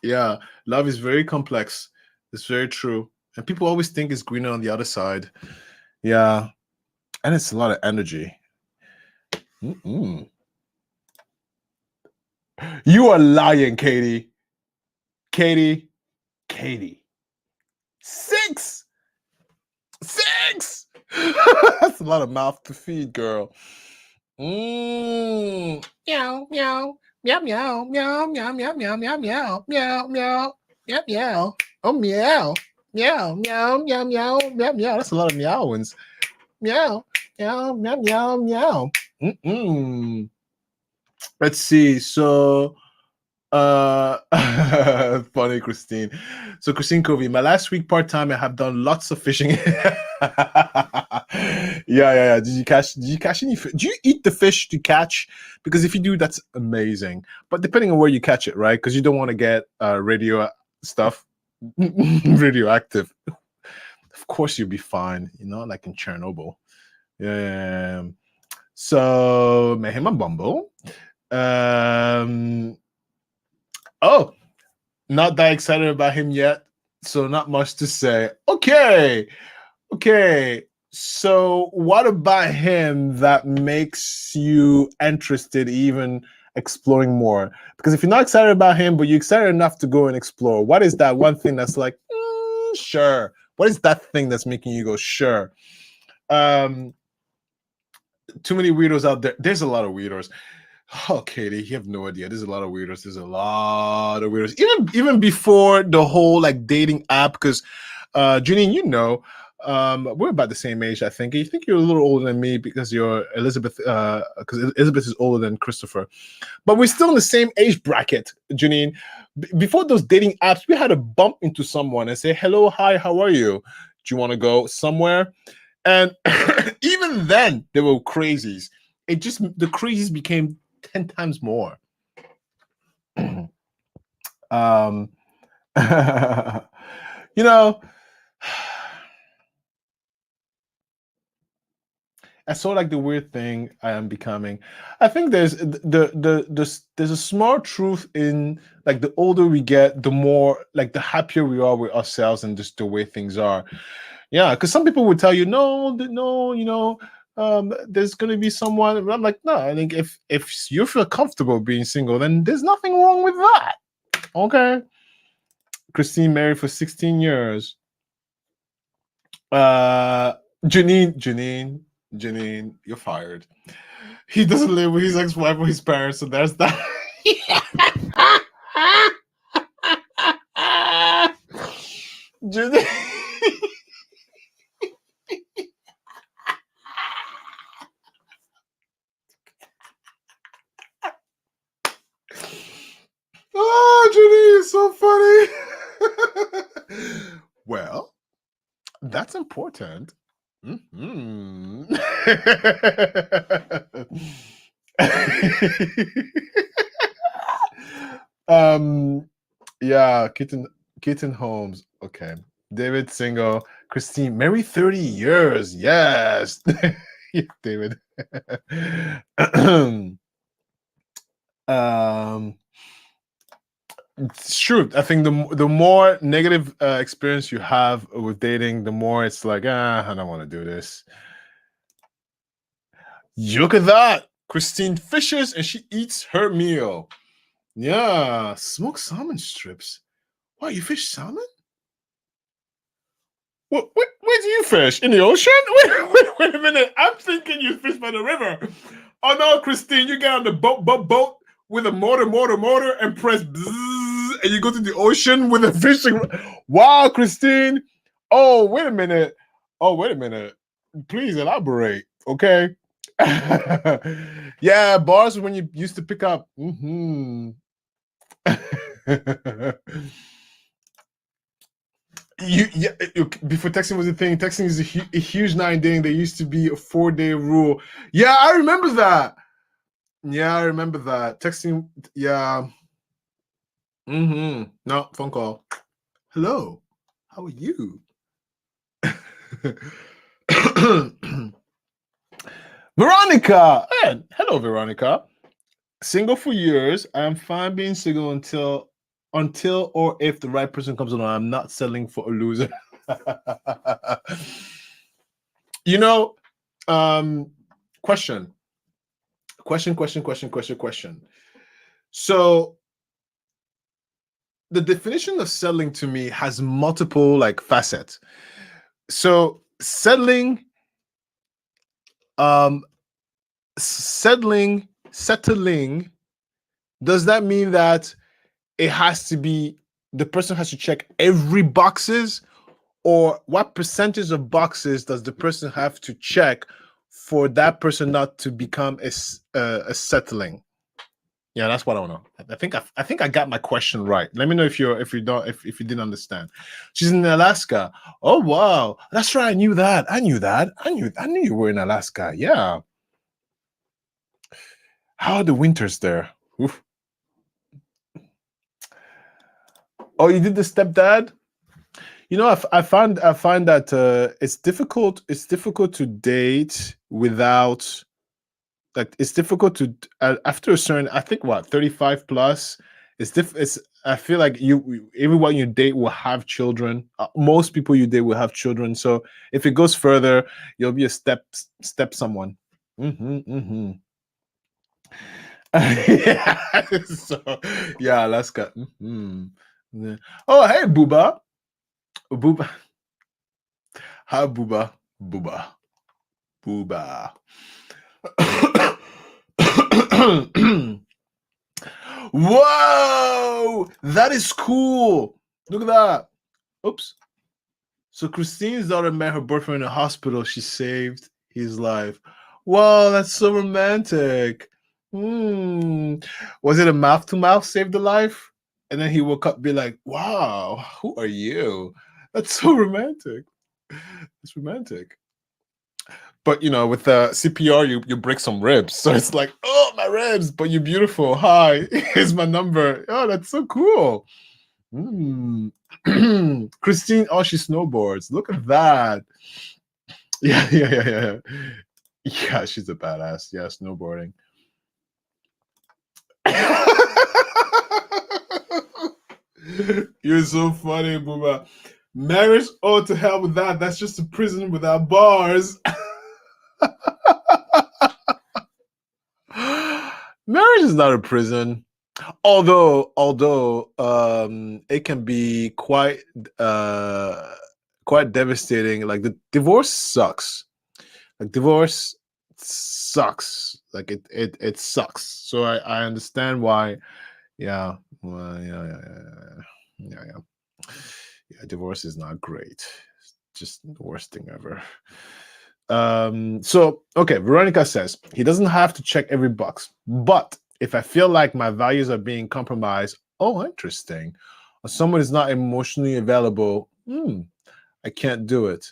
Yeah, love is very complex. It's very true. And people always think it's greener on the other side. Yeah. And it's a lot of energy. You are lying, Katie. Katie. 6. That's a lot of mouth to feed, girl. Meow, meow, meow, meow, meow, meow, meow, meow, meow, meow, meow, meow, meow, meow. Oh, meow, meow, meow, meow, meow, meow, meow. That's a lot of meowings. Meow, meow, meow, meow, meow. Let's see. So, funny, Christine. So, Christine Covey, my last week part time, I have done lots of fishing. Yeah. Did you catch any fish? Do you eat the fish to catch? Because if you do, that's amazing. But depending on where you catch it, right? Because you don't want to get radio stuff, radioactive. Of course, you'll be fine. Like in Chernobyl. Yeah. So, met him on Bumble. Oh, not that excited about him yet. So not much to say. Okay. Okay. So what about him that makes you interested even exploring more? Because if you're not excited about him, but you're excited enough to go and explore, what is that one thing that's like, sure? What is that thing that's making you go, sure? Um, too many weirdos out there. There's a lot of weirdos. Oh, Katie, you have no idea. There's a lot of weirdos. There's a lot of weirdos. Even before the whole like dating app, because Janine, you know, we're about the same age, I think. You think you're a little older than me because you're Elizabeth, because Elizabeth is older than Christopher. But we're still in the same age bracket, Janine. Before those dating apps, we had to bump into someone and say, hello, hi, how are you? Do you want to go somewhere? And even then, they were crazies. It just, the crazies became 10 times more. um, you know, I saw like the weird thing I am becoming. I think there's a small truth in like the older we get, the more like the happier we are with ourselves and just the way things are. Yeah, because some people would tell you, no, no, you know, there's going to be someone. I'm like, no, I think if you feel comfortable being single, then there's nothing wrong with that. Okay. Christine married for 16 years. Janine, you're fired. He doesn't live with his ex-wife or his parents, so there's that. Janine. Oh, Janine is so funny. Well, that's important. Mm-hmm. Yeah, Kitten Holmes. Okay. David single. Christine, married 30 years. Yes. Yeah, David. It's true. I think the more negative experience you have with dating, the more it's like, I don't want to do this. Look at that. Christine fishes and she eats her meal. Yeah. Smoked salmon strips. Wow, you fish salmon? Where do you fish? In the ocean? Wait a minute. I'm thinking you fish by the river. Oh no, Christine, you get on the boat with a motor, and press bzzz, and you go to the ocean with a fishing. Wow, Christine. Oh, wait a minute. Please elaborate. Okay. Yeah, bars when you used to pick up. Mm-hmm. Before texting was a thing. Texting is a huge 9-day. There used to be a 4-day rule. Yeah, I remember that. Yeah, I remember that. Texting. Yeah. Mm-hmm. No, phone call. Hello. How are you? Veronica. Hey, hello, Veronica. Single for years. I'm fine being single until or if the right person comes along. I'm not settling for a loser. You know, question. So the definition of settling to me has multiple like facets. So settling, um, settling, does that mean that it has to be the person has to check every boxes, or what percentage of boxes does the person have to check for that person not to become a settling? Yeah, that's what I want to know. I think I got my question right. Let me know if you didn't understand. She's in Alaska. Oh wow, that's right. I knew that. I knew you were in Alaska. Yeah. How are the winters there? Oof. Oh, you did the stepdad? You know, I find that it's difficult. It's difficult to date without like it's difficult to after a certain. I think what 35 plus. It's I feel like everyone you date will have children. Most people you date will have children. So if it goes further, you'll be a step someone. Mm-hmm. Yeah. So yeah, Alaska. Yeah. Oh, hey, Booba. Booba. Hi, Booba. Booba. Booba. Whoa, that is cool. Look at that. Oops. So Christine's daughter met her boyfriend in a hospital. She saved his life. Wow, that's so romantic. Was it a mouth to mouth saved the life? And then he woke up, be like, "Wow, who are you?" That's so romantic. It's romantic. But with the CPR, you break some ribs, so it's like, "Oh, my ribs!" But you're beautiful. Hi, here's my number. Oh, that's so cool. Christine, oh, she snowboards. Look at that. Yeah. Yeah, she's a badass. Yeah, snowboarding. You're so funny, Booba. Marriage, oh, to hell with that. That's just a prison without bars. Marriage is not a prison. Although it can be quite devastating. Like the divorce sucks. Like divorce sucks. Like it sucks. So I understand why. Yeah. Well, yeah. Divorce is not great. It's just the worst thing ever. So okay, Veronica says he doesn't have to check every box, but if I feel like my values are being compromised, oh, interesting, or someone is not emotionally available, I can't do it.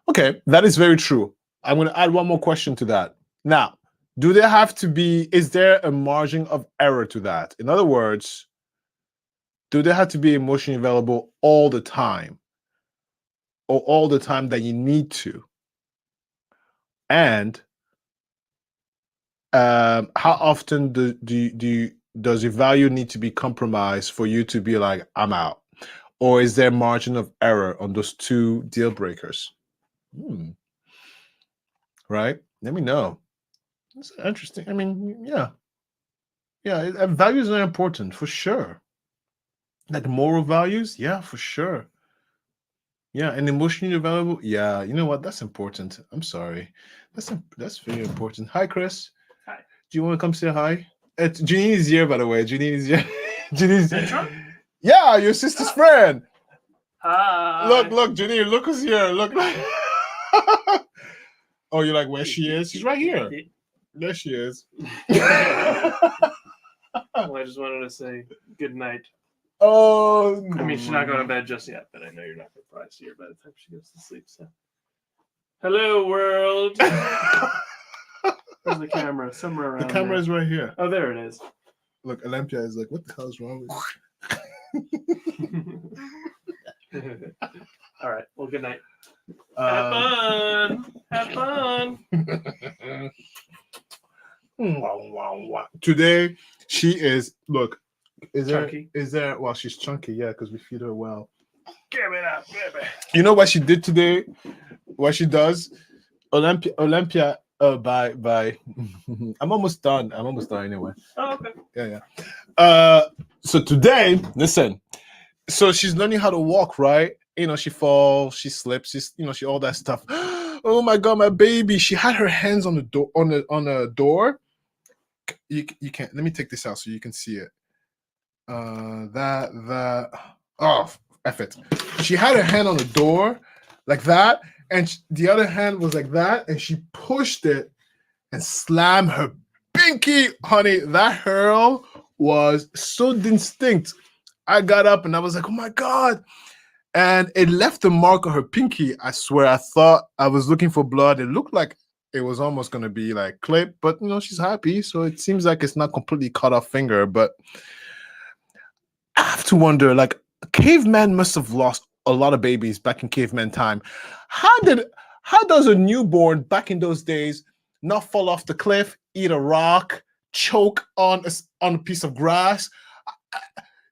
Okay, that is very true. I'm going to add one more question to that. Now, is there a margin of error to that? In other words, do they have to be emotionally available all the time, or all the time that you need to? And how often does your value need to be compromised for you to be like, I'm out? Or is there margin of error on those two deal breakers? Right? Let me know. That's interesting. I mean, yeah. Values are important for sure. Like moral values, yeah, for sure. Yeah, and emotionally available, yeah. You know what? That's important. I'm sorry. That's very important. Hi, Chris. Hi. Do you want to come say hi? Janine is here, by the way. Janine is here. Janine's Central? Yeah, your sister's friend. Hi. Look, Janine, look who's here. Look. Oh, you're like, where she is? She's right here. There she is. Well, I just wanted to say good night. Oh, I mean, she's not going to bed just yet, but I know you're not going to probably see her by the time she goes to sleep. So, hello, world. Where's the camera? Somewhere around. The camera there. is right here. Oh, there it is. Look, Olympia is like, what the hell is wrong with you? All right. Well, good night. Have fun. Have fun. Today, she is, look, Chunky. Well, she's chunky, yeah, because we feed her well. Give it up, baby. You know what she did today? What she does? Olympia, by I'm almost done anyway. Oh, okay. Yeah. So today, listen, so she's learning how to walk, right? She falls, she slips, she all that stuff. Oh my god, my baby! She had her hands on the door, on a door. You can't. Let me take this out so you can see it. Oh, F it. She had her hand on the door like that, and the other hand was like that, and she pushed it and slammed her pinky. Honey, that hurl was so distinct. I got up and I was like, oh my god. And it left a mark on her pinky. I swear, I thought I was looking for blood. It looked like it was almost going to be like clip, but she's happy. So it seems like it's not completely cut off finger. But I have to wonder, like, caveman must have lost a lot of babies back in caveman time. How does a newborn back in those days not fall off the cliff, eat a rock, choke on a piece of grass?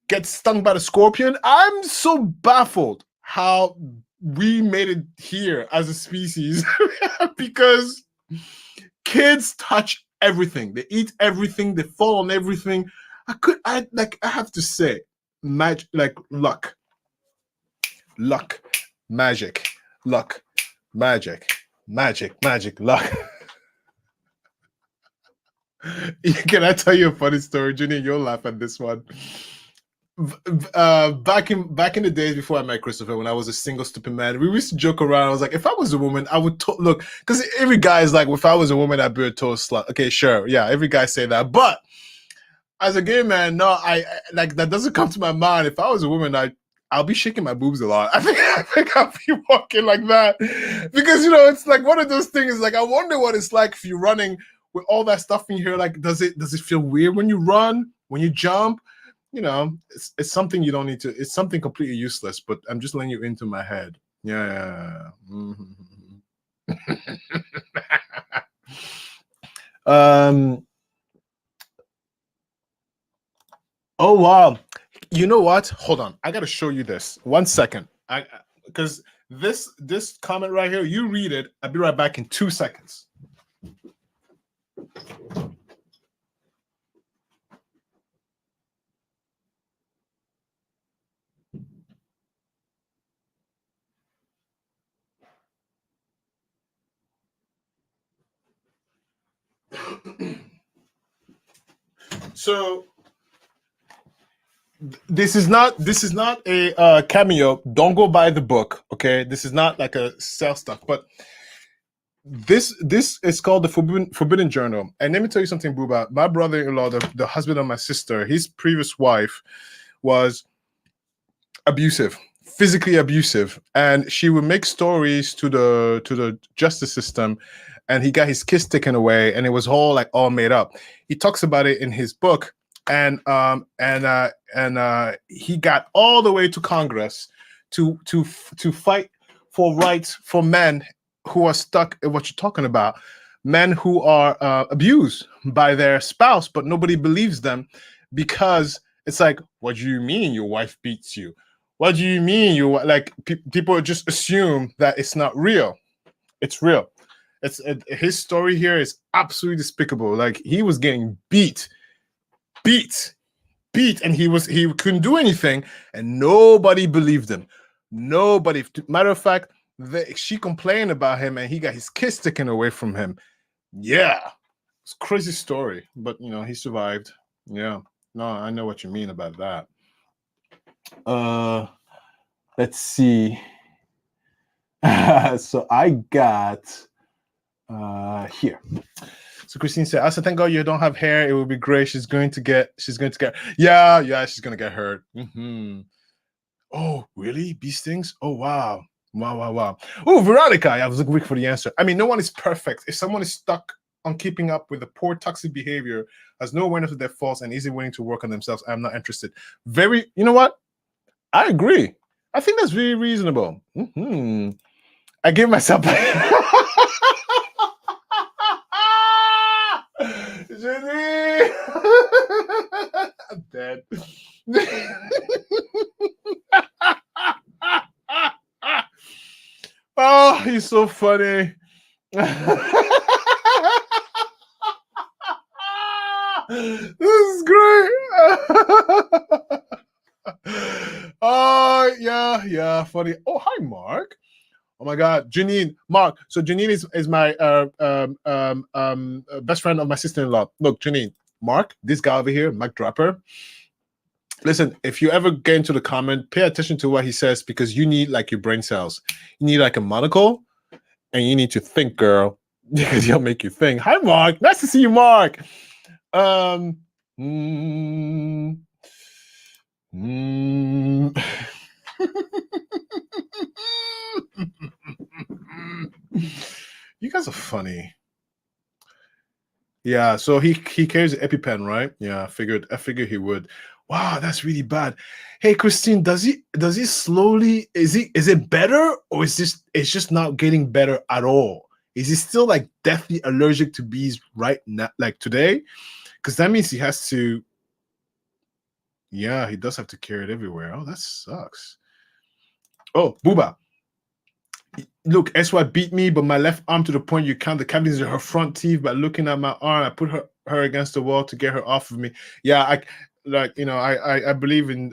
gets stung by the scorpion. I'm so baffled how we made it here as a species because kids touch everything. They eat everything. They fall on everything. I have to say, magic, like luck, magic, luck, magic, luck. Can I tell you a funny story, Junior? You'll laugh at this one. Back in the days before I met Christopher, when I was a single stupid man, we used to joke around. I was like, if I was a woman, I would look, because every guy is like, if I was a woman, I'd be a total slut. Okay, sure, yeah, every guy say that. But as a gay man, no, I like that doesn't come to my mind. If I was a woman, I'll be shaking my boobs a lot. I think I'll be walking like that because it's like one of those things. Like I wonder what it's like if you're running with all that stuff in here. Like, does it feel weird when you run, when you jump? It's something you don't need to. It's something completely useless. But I'm just letting you into my head. Yeah. Oh wow. You know what? Hold on. I gotta show you this. 1 second. Because this comment right here, you read it. I'll be right back in 2 seconds. So this is not a cameo. Don't go buy the book, okay? This is not like a sell stuff, but this is called the Forbidden Journal. And let me tell you something, Booba. My brother-in-law, the husband of my sister, his previous wife was abusive, physically abusive, and she would make stories to the justice system, and he got his kids taken away, and it was all made up. He talks about it in his book, and he got all the way to Congress to fight for rights for men who are stuck in what you're talking about, men who are abused by their spouse, but nobody believes them because it's like, what do you mean your wife beats you? What do you mean you people just assume that it's not real. It's real. His story here is absolutely despicable. Like he was getting beat, and he couldn't do anything, and nobody believed him. Nobody. Matter of fact, she complained about him, and he got his kids taken away from him. Yeah, it's a crazy story, but he survived. Yeah, no, I know what you mean about that. Let's see. So I got here. So Christine said, "I said, thank God you don't have hair. It would be great. She's going to get. Yeah. She's gonna get hurt. Oh, really? Bee stings? Oh, wow. Oh, Veronica. I was looking for the answer. I mean, no one is perfect. If someone is stuck on keeping up with the poor toxic behavior, has no awareness of their faults, and isn't willing to work on themselves, I'm not interested. You know what? I agree. I think that's very reasonable. I gave myself Jenny! I'm dead. Oh, he's so funny. This is great. Oh, yeah, funny. Oh, hi, Mark. Oh my God, Janine, Mark. So Janine is my best friend of my sister-in-law. Look, Janine, Mark, this guy over here, Mike Draper. Listen, if you ever get into the comment, pay attention to what he says, because you need your brain cells. You need a monocle, and you need to think, girl, because he'll make you think. Hi, Mark. Nice to see you, Mark. You guys are funny. Yeah, so he carries an EpiPen, right? Yeah, I figured he would. Wow, that's really bad. Hey, Christine, does he slowly, is it better, or it's just not getting better at all? Is he still deathly allergic to bees right now, today? Because that means he has to Yeah, he does have to carry it everywhere. Oh, that sucks. Oh, Booba. Look, SY beat me, but my left arm to the point you count the cavities of her front teeth by looking at my arm. I put her against the wall to get her off of me. Yeah, I believe in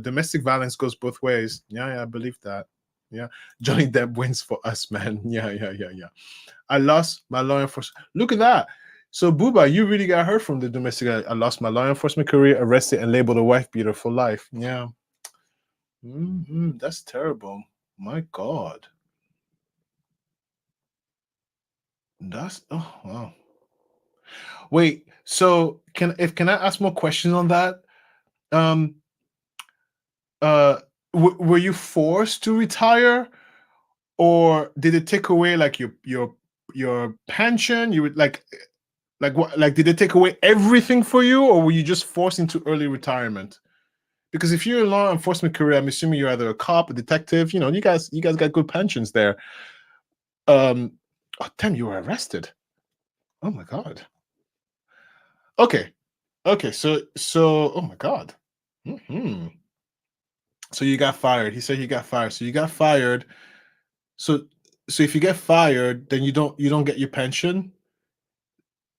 domestic violence goes both ways. Yeah, I believe that. Yeah. Johnny Depp wins for us, man. Yeah. I lost my law enforcement. Look at that. So Booba, you really got hurt from the domestic. I lost my law enforcement career, arrested, and labeled a wife beater for life. Yeah. That's terrible. My God. That's oh wow. Wait, so can I ask more questions on that? Um uh were you forced to retire, or did it take away like your pension? You would like what, like did it take away everything for you, or were you just forced into early retirement? Because if you're in law enforcement career, I'm assuming you're either a cop, a detective, you guys got good pensions there. Oh damn, you were arrested. Oh my God. Okay. Okay, so oh my God. Hmm. So you got fired. He said you got fired. So you got fired. So so if you get fired, then you don't get your pension.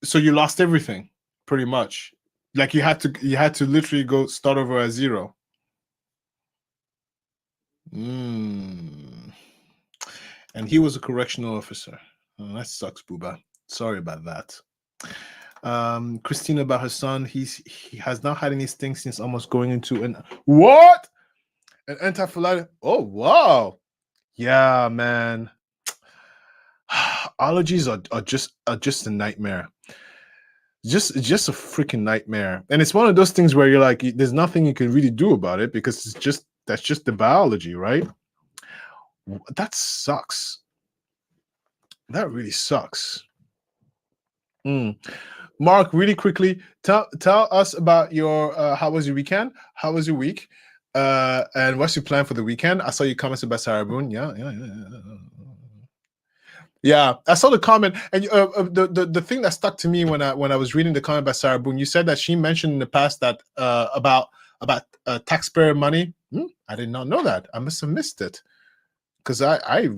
So you lost everything, pretty much. Like you had to literally go start over at zero. Mm. And he was a correctional officer. Oh, that sucks, Booba. Sorry about that. Christina about her son. He has not had any things since almost going into an what? An anti-flight. Oh wow. Yeah, man. Allergies are just a nightmare. Just a freaking nightmare. And it's one of those things where you're like, there's nothing you can really do about it because that's just the biology, right? That sucks. That really sucks. Mm. Mark, really quickly, tell us about your how was your weekend? How was your week? And what's your plan for the weekend? I saw your comments about Sarah Boone. Yeah, I saw the comment, and the thing that stuck to me when I was reading the comment by Sarah Boone, you said that she mentioned in the past that about taxpayer money. I did not know that. I must have missed it because I've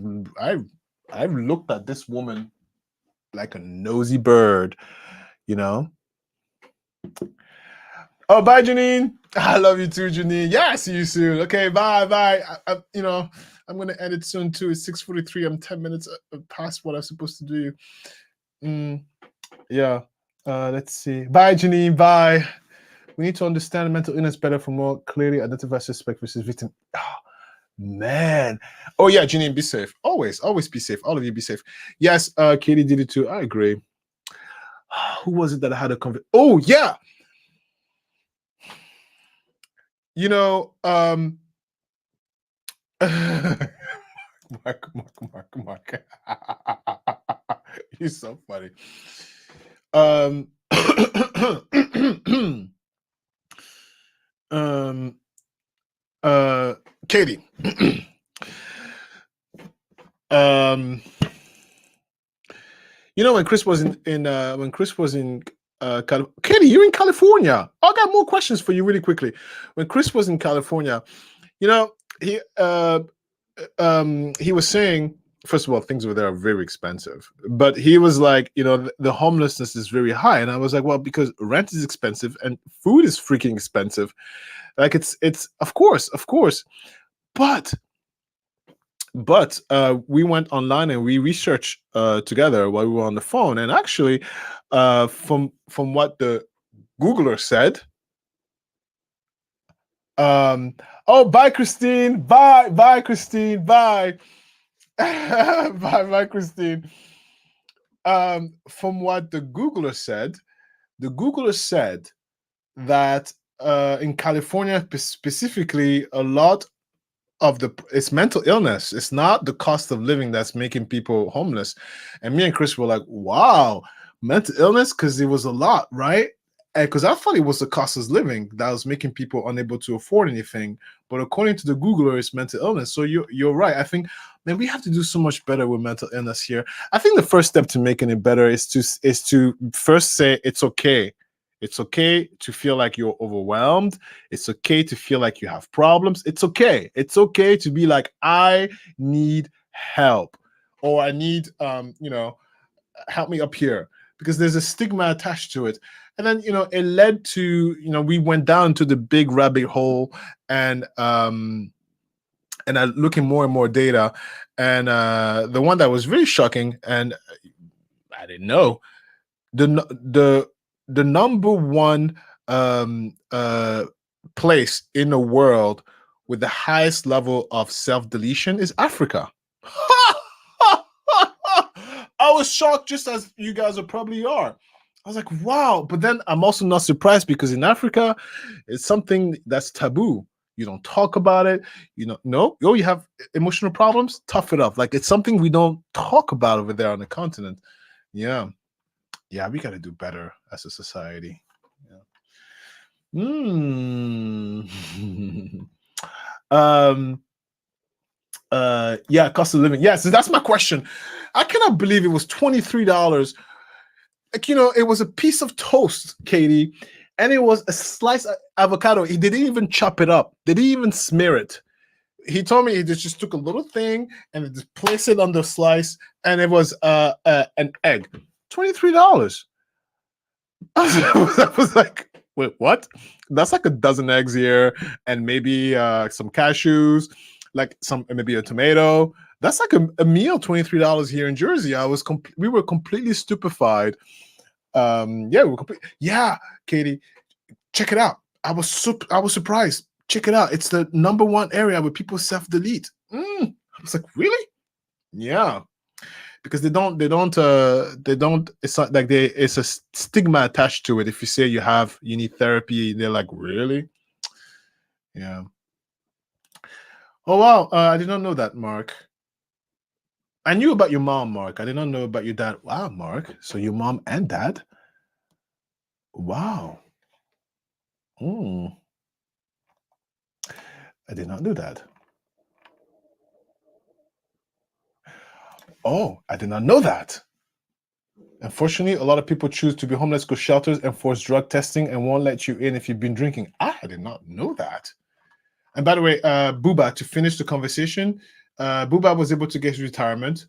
looked at this woman like a nosy bird, you know. Oh, bye, Janine. I love you too, Janine. Yeah, see you soon. Okay, bye. I'm gonna end it soon too. It's 6:43. I'm 10 minutes past what I'm supposed to do. Yeah. Let's see. Bye, Janine. Bye. We need to understand mental illness better for more clearly identify suspect versus victim. Oh, man. Oh yeah, Janine, be safe. Always be safe. All of you be safe. Yes, Katie did it too. I agree. Who was it that I had a conversation? Oh yeah. Mark. He's so funny. Katie. When Chris was in Katie, you're in California. I got more questions for you really quickly. When Chris was in California, he was saying, first of all, things over there are very expensive, but he was like, the homelessness is very high, and I was like, well, because rent is expensive and food is freaking expensive. Like it's of course, but we went online and we researched together while we were on the phone, and actually, from what the Googler said. Oh, bye, Christine. Bye, Christine. Bye. Bye, Christine. From what the Googler said that in California specifically, a lot of it's mental illness. It's not the cost of living that's making people homeless. And me and Chris were like, wow, mental illness, because it was a lot, right? Because I thought it was the cost of living that was making people unable to afford anything. But according to the Googler, it's mental illness. So you're right. I think, man, we have to do so much better with mental illness here. I think the first step to making it better is to first say it's okay. It's okay to feel like you're overwhelmed. It's okay to feel like you have problems. It's okay. It's okay to be like, I need help, or I need, help me up here, because there's a stigma attached to it. And then, it led to, we went down to the big rabbit hole, and I looking more and more data. And the one that was really shocking, and I didn't know, the number one place in the world with the highest level of self-deletion is Africa. I was shocked, just as you guys are probably are. I was like, wow. But then I'm also not surprised, because in Africa, it's something that's taboo. You don't talk about it. No, you have emotional problems, tough it up. Like, it's something we don't talk about over there on the continent. Yeah. Yeah, we got to do better as a society. Yeah. Yeah, cost of living. Yes, that's my question. I cannot believe it was $23. Like, it was a piece of toast, Katie, and it was a sliced avocado. He didn't even chop it up. They didn't even smear it. He told me he just took a little thing and just placed it on the slice, and it was an egg. $23. I was like, wait, what? That's like a dozen eggs here, and maybe some cashews, like maybe a tomato. That's like a meal, $23 here in Jersey. We were completely stupefied. Yeah, Katie, check it out. I was surprised. Check it out. It's the number one area where people self-delete. I was like, really? Yeah. Because they don't, it's not like it's a stigma attached to it. If you say you need therapy, they're like, really? Yeah. Oh, wow. I did not know that, Mark. I knew about your mom, Mark. I did not know about your dad. Wow, Mark. So your mom and dad? Wow. I did not know that. Oh, I did not know that. Unfortunately, a lot of people choose to be homeless, go shelters, enforce drug testing, and won't let you in if you've been drinking. I did not know that. And by the way, Booba, to finish the conversation, Booba was able to get retirement.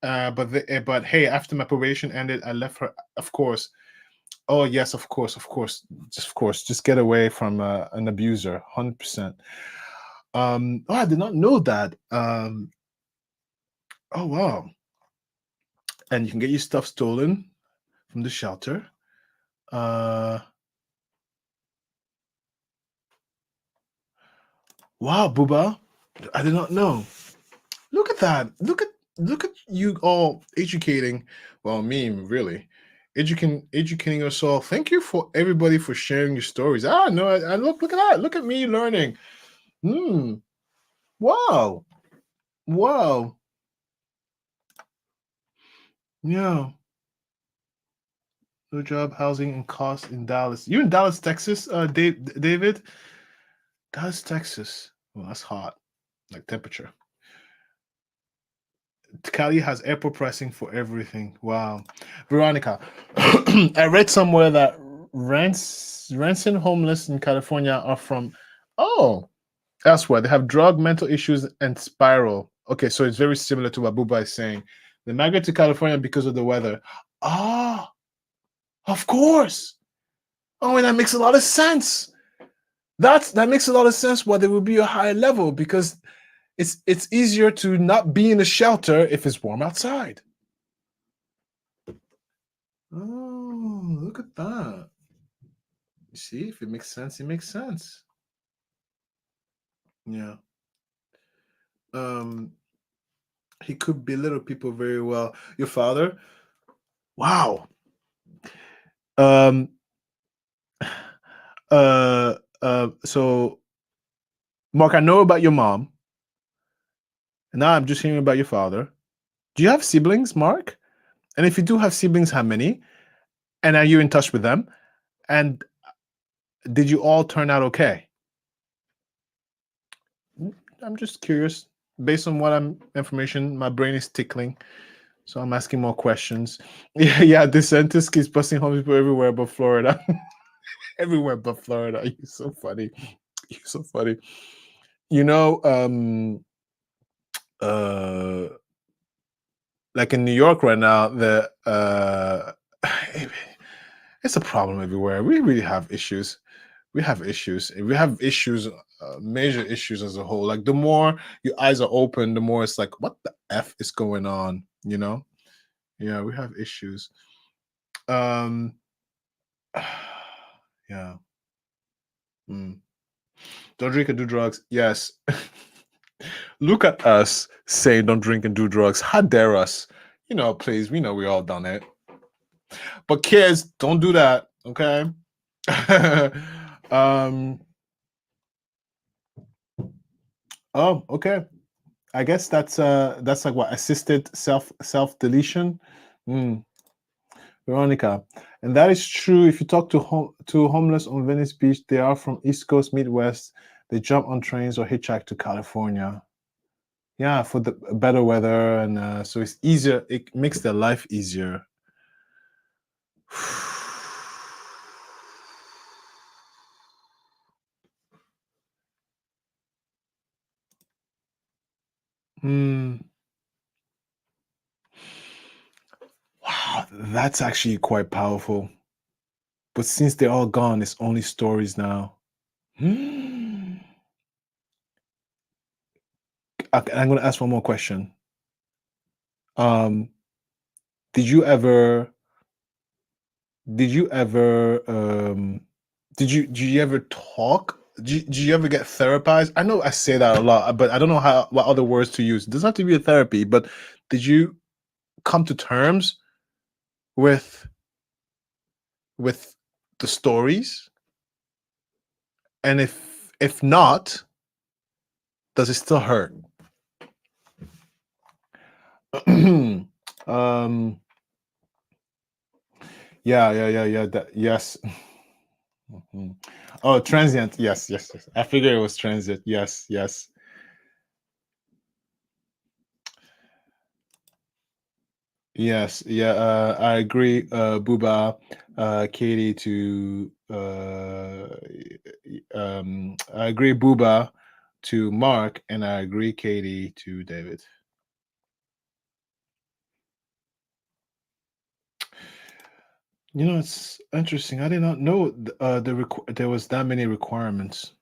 But hey, after my probation ended, I left her, of course. Oh, yes, of course. Just get away from an abuser, 100%. I did not know that. Oh, wow. And you can get your stuff stolen from the shelter. Wow, Booba. I did not know. Look at that. Look at you all educating. Well, me, really. Educating us all. Thank you for everybody for sharing your stories. No, I look at that. Look at me learning. Wow. Wow. Yeah. No job, housing, and cost in Dallas. You in Dallas, Texas, David? Dallas, Texas. Well, that's hot. Like temperature. Cali has airport pricing for everything. Wow. Veronica, I read somewhere that ransom homeless in California are from, elsewhere. They have drug, mental issues, and spiral. Okay, so it's very similar to what Buba is saying. They migrate to California because of the weather. Of course. Oh, and that makes a lot of sense. That makes a lot of sense why there will be a higher level, because it's easier to not be in a shelter if it's warm outside. Oh, look at that. You see, if it makes sense, it makes sense. Yeah. He could belittle people very well. Your father? Wow. So Mark, I know about your mom. And now I'm just hearing about your father. Do you have siblings, Mark? And if you do have siblings, how many? And are you in touch with them? And did you all turn out okay? I'm just curious. Based on what information, my brain is tickling. So I'm asking more questions. Yeah, yeah. DeSantis keeps busting homeless people everywhere but Florida. Everywhere but Florida. You're so funny. You're so funny. You know, uh like in New York right now, it's a problem everywhere. We really have issues. We have issues. We have issues, major issues as a whole. Like the more your eyes are open, the more it's like, what the F is going on? You know? Yeah, we have issues. Um yeah. Mm. Don't drink and do drugs. Yes. Look at us saying don't drink and do drugs. How dare us? You know, please, we know we all done it. But kids, don't do that, okay? um oh, okay. I guess that's like what assisted self deletion. Mm, Veronica, and that is true. If you talk to homeless on Venice Beach, they are from East Coast, Midwest. They jump on trains or hitchhike to California. Yeah, for the better weather, and so it's easier. It makes their life easier. Hmm. Wow, that's actually quite powerful. But since they're all gone, it's only stories now. Okay, I'm going to ask one more question. Um, did you ever, did you ever, did you ever talk? Did you ever get therapized? I know I say that a lot, but I don't know what other words to use. It doesn't have to be a therapy, but did you come to terms with with the stories? And if not, does it still hurt? um yeah, that, yes. Mhm. Oh, transient. Yes, yes, yes. I figured it was transient. Yes, yes. Yes, yeah, I agree, Buba, Katie to I agree, Buba to Mark, and I agree, Katie to David. You know, it's interesting. I did not know there was that many requirements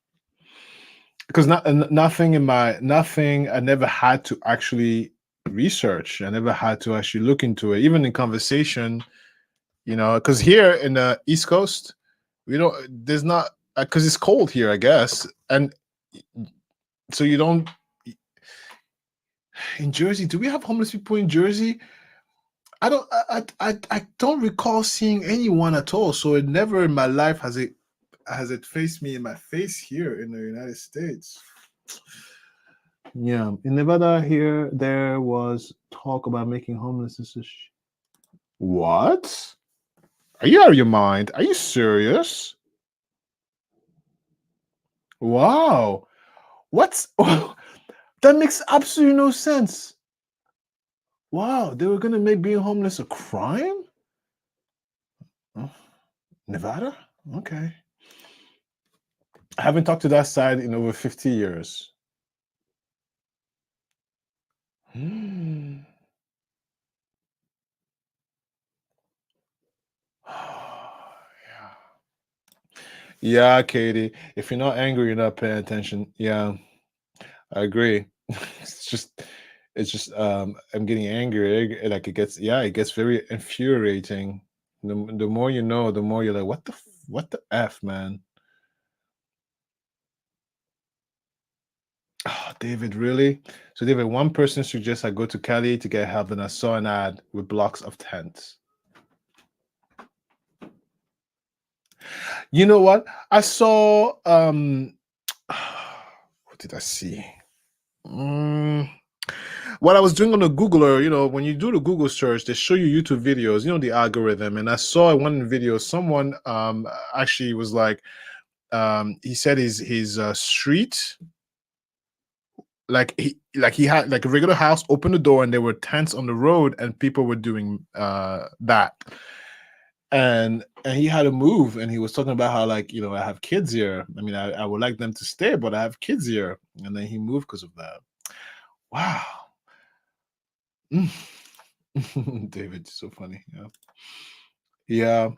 because nothing in my nothing. I never had to actually research. I never had to actually look into it, even in conversation. You know, because here in the East Coast, we don't. There's not because it's cold here, I guess, and so you don't. In Jersey, do we have homeless people in Jersey? I don't recall seeing anyone at all. So it never in my life has it faced me in my face here in the United States. Yeah, in Nevada here there was talk about making homelessness what? Are you out of your mind? Are you serious? Wow. What's that makes absolutely no sense. Wow, they were gonna make being homeless a crime? Oh, Nevada? Okay. I haven't talked to that side in over 50 years. Hmm. Yeah. Yeah, Katie. If you're not angry, you're not paying attention. Yeah, I agree. It's just I'm getting angry. Like it gets very infuriating. The more you know, the more you're like, what the F, man? Oh, David, really? So, David, one person suggests I go to Cali to get help, and I saw an ad with blocks of tents. You know what? I saw what did I see? Mm, what I was doing on the Googler, you know, when you do the Google search, they show you YouTube videos, you know, the algorithm. And I saw one video, someone actually was like, he said his street, he had like a regular house, opened the door, and there were tents on the road, and people were doing that. And he had to move, and he was talking about how, like, I have kids here. I mean, I would like them to stay, but I have kids here. And then he moved because of that. Wow. David, so funny. Yeah. Yeah.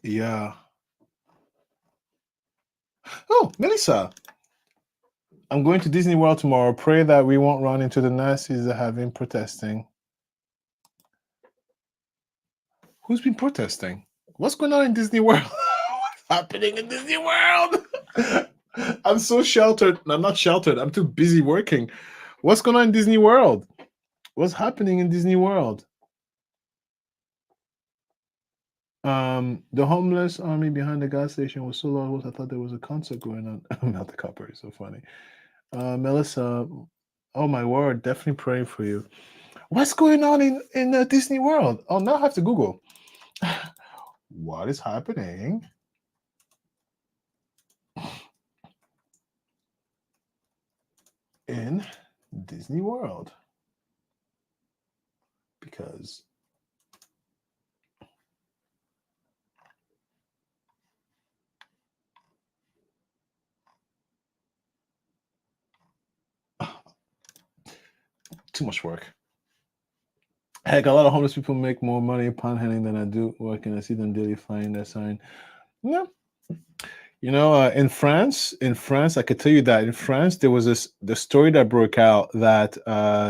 Yeah. Oh, Melissa, I'm going to Disney World tomorrow. Pray that we won't run into the Nazis that have been protesting. Who's been protesting? What's going on in Disney World? What's happening in Disney World? I'm so sheltered. I'm not sheltered. I'm too busy working. What's going on in Disney World? What's happening in Disney World? The homeless army behind the gas station was so loud. I thought there was a concert going on. Not the copper is so funny. Melissa, oh my word, definitely praying for you. What's going on in Disney World? Oh, now I have to Google. What is happening in Disney World? Because too much work. Heck, a lot of homeless people make more money panhandling than I do working. I see them daily flying their sign. Yeah. In France, I could tell you that in France, there was the story that broke out that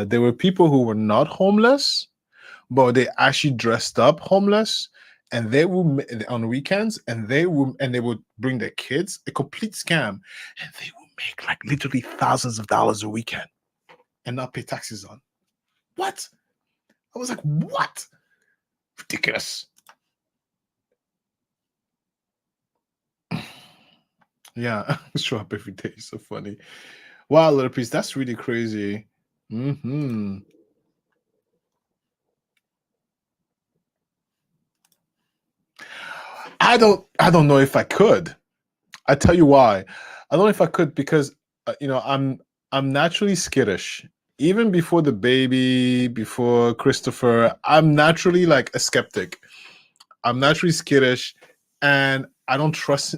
there were people who were not homeless, but they actually dressed up homeless, and they would on weekends, and they would bring their kids, a complete scam, and they would make like literally thousands of dollars a weekend and not pay taxes on. What? I was like, what? Ridiculous. Yeah, show up every day. So funny. Wow, little piece. That's really crazy. I don't know if I could. I tell you why. I don't know if I could because I'm naturally skittish. Even before the baby, before Christopher, I'm naturally like a skeptic. I'm naturally skittish, and I trust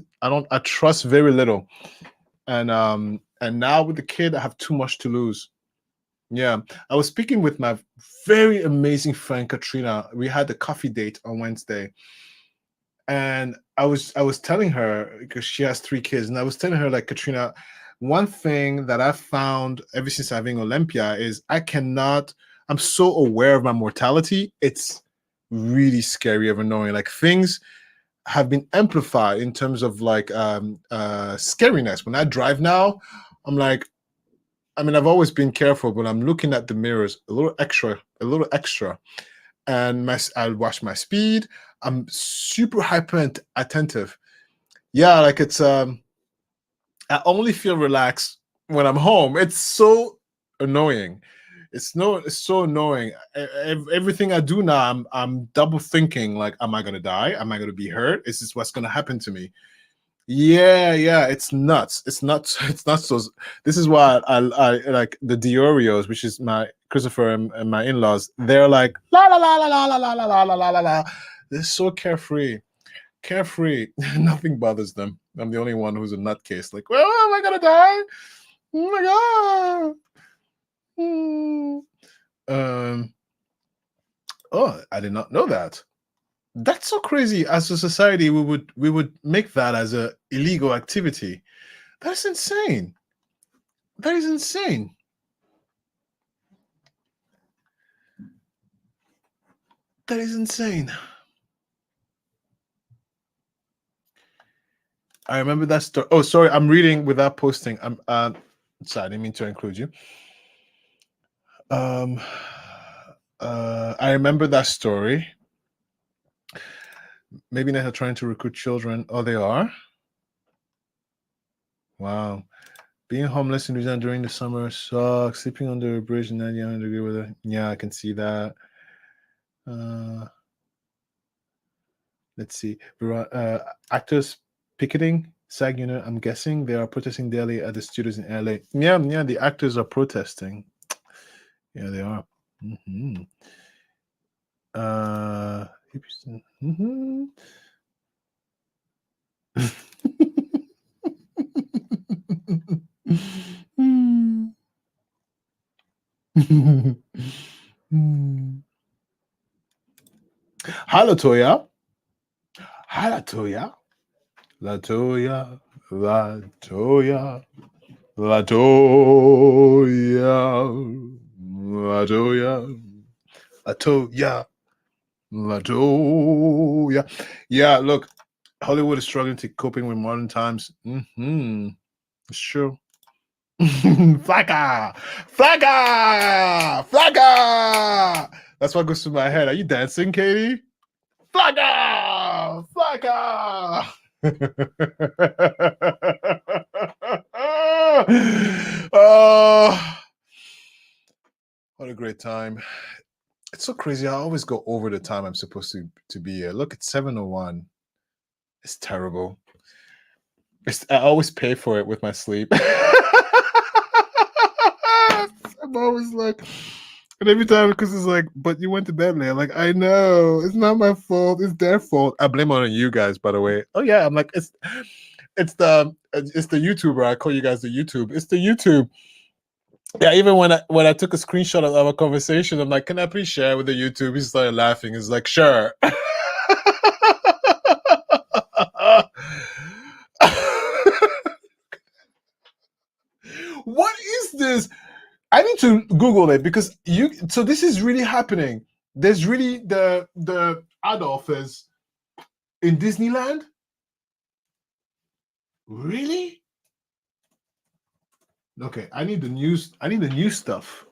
very little. And now with the kid, I have too much to lose. Yeah. I was speaking with my very amazing friend Katrina. We had a coffee date on Wednesday. And I was telling her, because she has 3 kids, and I was telling her, like, Katrina, one thing that I found ever since having Olympia is I'm so aware of my mortality. It's really scary ever knowing, like, things have been amplified in terms of like scariness. When I drive now, I'm like, I mean, I've always been careful, but I'm looking at the mirrors a little extra, and I'll watch my speed. I'm super hyper attentive. Yeah, like I only feel relaxed when I'm home. It's so annoying. It's so annoying. Everything I do now, I'm double thinking. Like, am I gonna die? Am I gonna be hurt? Is this what's gonna happen to me? Yeah, it's nuts. It's nuts. It's not so. This is why I like the Diorios, which is my Christopher and my in-laws. They're like la la la la la la la la la la la la. They're so carefree. Nothing bothers them. I'm the only one who's a nutcase. Like, well, am I gonna die? Oh my god. Oh, I did not know that. That's so crazy. As a society, we would make that as a illegal activity. That's insane. That is insane. That is insane. I remember that story. Oh, sorry, I'm reading without posting. I'm sorry, I didn't mean to include you. Um I remember that story. Maybe they're trying to recruit children. Oh, they are? Wow. Being homeless in Louisiana during the summer sucks. Sleeping under a bridge in 90 weather. Yeah, I can see that. Let's see. Actors picketing SAG unit. I'm guessing they are protesting daily at the studios in LA. Yeah, the actors are protesting. Yeah, they are. Mm-hmm. Mm-hmm. Hi, Latoya. Hi, Latoya. Latoya. Latoya. Latoya. Latoya. Latoya. Latoya. Yeah, look, Hollywood is struggling to coping with modern times. Mm-hmm. It's true. Flacca! Flacca! Flacca! That's what goes through my head. Are you dancing, Katie? Flacca! Flacca! Oh, what a great time. It's so crazy. I always go over the time I'm supposed to be here. Look, it's 7:01. It's terrible. I always pay for it with my sleep. I'm always like, and every time because it's like, but you went to bed late. I'm like, I know, it's not my fault. It's their fault. I blame it on you guys, by the way. Oh yeah, I'm like, it's the YouTuber. I call you guys the YouTube. It's the YouTube. Yeah, even when I took a screenshot of our conversation, I'm like, can I please share with the YouTube? He started laughing. He's like, sure. What is this? I need to Google it because so this is really happening. There's really the Adolf is in Disneyland. Really? Okay, I need the news. I need the new stuff.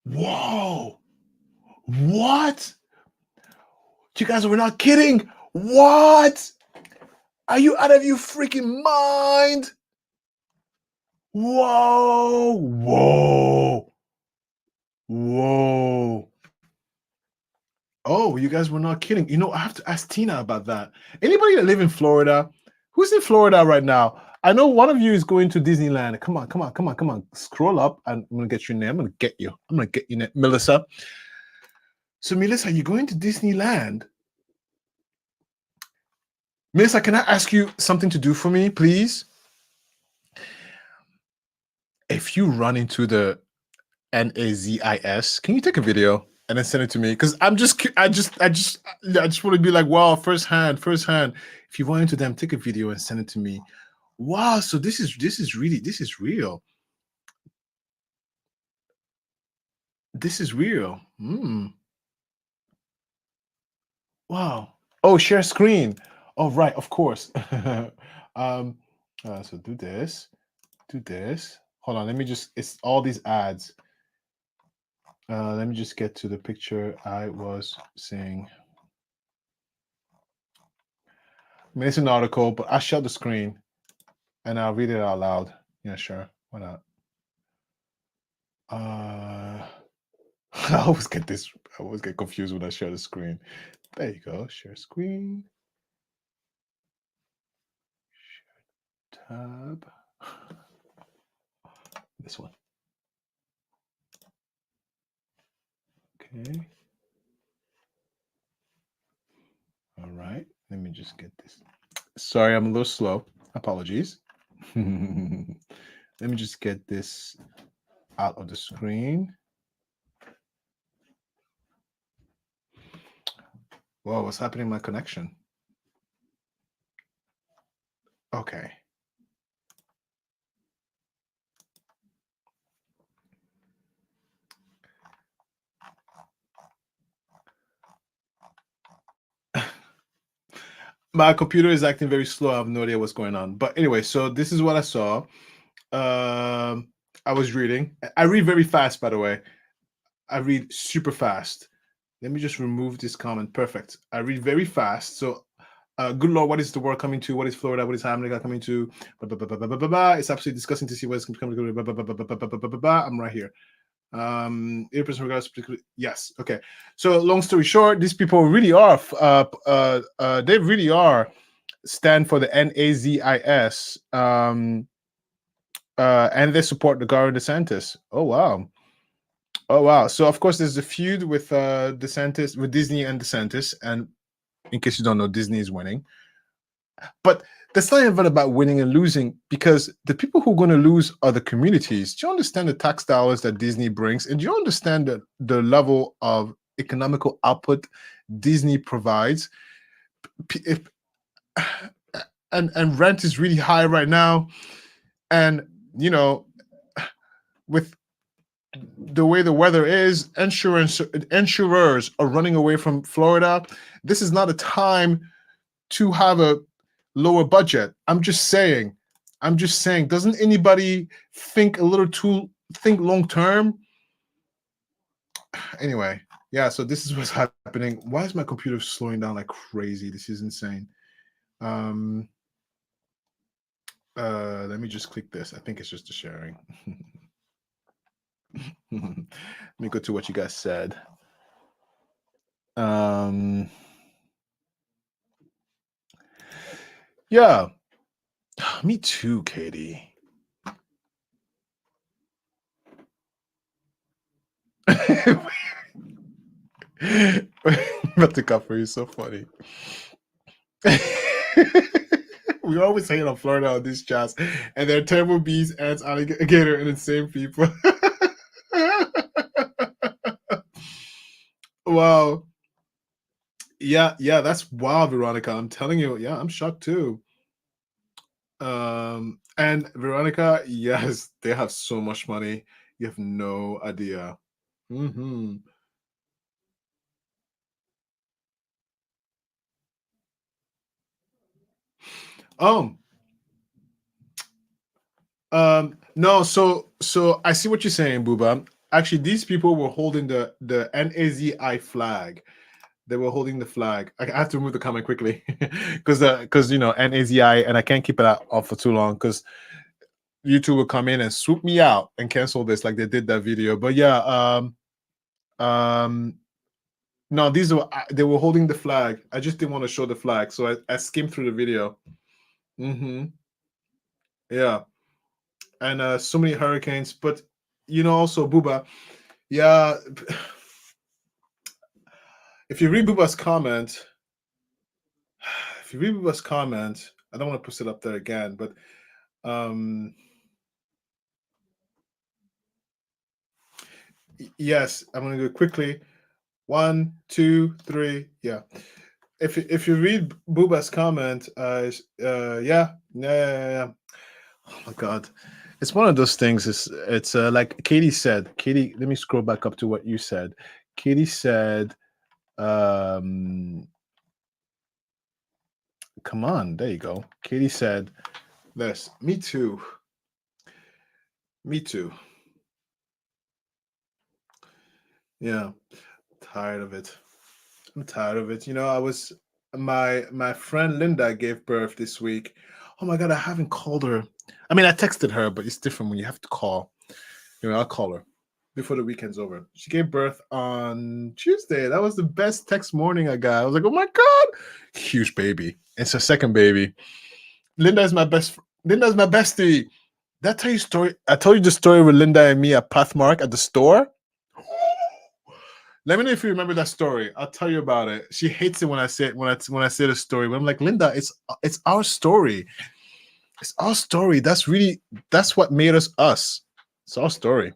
Whoa! What? You guys were not kidding. What? Are you out of your freaking mind? Whoa! Whoa! Whoa! Oh, you guys were not kidding. You know, I have to ask Tina about that. Anybody that live in Florida? Who's in Florida right now? I know one of you is going to Disneyland. Come on, come on, come on, come on. Scroll up and I'm gonna get your name. I'm gonna get you. I'm gonna get you name. Melissa. So Melissa, you're going to Disneyland. Melissa, can I ask you something to do for me, please? If you run into the NAZIS, can you take a video and then send it to me? Because I just want to be like, wow, first hand. If you run into them, take a video and send it to me. Wow, so this is real. This is real. Wow. Oh, share screen. Oh, right, of course. So do this. Hold on, let me just, it's all these ads. Let me just get to the picture I was seeing. I mean, it's an article, but I'll shut the screen and I'll read it out loud. Yeah, sure. Why not? I always get confused when I share the screen. There you go. Share screen. Share tab. This one. Okay. All right. Let me just get this. Sorry, I'm a little slow. Apologies. Let me just get this out of the screen. Whoa, what's happening in my connection? Okay. My computer is acting very slow. I have no idea what's going on. But anyway, so this is what I saw. I was reading. I read very fast, by the way. I read super fast. Let me just remove this comment. Perfect. I read very fast. So, good Lord, what is the world coming to? What is Florida? What is America coming to? It's absolutely disgusting to see what's coming to. I'm right here. 8% regards particularly. Yes. Okay. So long story short, these people really are. They really are stand for the NAZIS. And they support the Governor DeSantis. Oh wow. Oh wow. So of course there's a feud with DeSantis, with Disney and DeSantis. And in case you don't know, Disney is winning. But that's not even about winning and losing, because the people who are going to lose are the communities. Do you understand the tax dollars that Disney brings? And do you understand the level of economical output Disney provides? If, and rent is really high right now. And, you know, with the way the weather is, insurers are running away from Florida. This is not a time to have a lower budget. I'm just saying. Doesn't anybody think think long term? Anyway, yeah. So this is what's happening. Why is my computer slowing down like crazy? This is insane. Let me just click this. I think it's just the sharing. Let me go to what you guys said. Yeah. Me too, Katie. But the cover is so funny. We always hate on Florida on these chats, and they're terrible bees, ants, alligator, and insane people. Wow. Yeah, that's wild, Veronica. I'm telling you, yeah, I'm shocked too. And Veronica, yes, they have so much money. You have no idea. Mm-hmm. No, so I see what you're saying, Booba. Actually, these people were holding the NAZI flag. They were holding the flag. I have to remove the comment quickly because you know NAZI, and I can't keep it off for too long because YouTube will come in and swoop me out and cancel this like they did that video. But yeah, no, they were holding the flag. I just didn't want to show the flag, so I skimmed through the video. Mm-hmm. Yeah, and so many hurricanes, but you know, also Booba. Yeah, if you read Booba's comment, I don't want to put it up there again, but yes, I'm going to do it quickly. 1, 2, 3, yeah. If you read Booba's comment, yeah. Oh my God, it's one of those things. It's like Katie said. Katie, let me scroll back up to what you said. Katie said, come on, there you go. Katie said this. Me too. Me too. Yeah, tired of it. I'm tired of it. You know, my friend Linda gave birth this week. Oh my God, I haven't called her. I mean, I texted her, but it's different when you have to call. You know, I'll call her before the weekend's over. She gave birth on Tuesday. That was the best text morning I got. I was like, oh my God, huge baby. It's her second baby. Linda's my bestie. Did I tell you story? I told you the story with Linda and me at Pathmark at the store. Let me know if you remember that story. I'll tell you about it. She hates it when I say the story. But I'm like, Linda, it's our story. It's our story. That's what made us us. It's our story.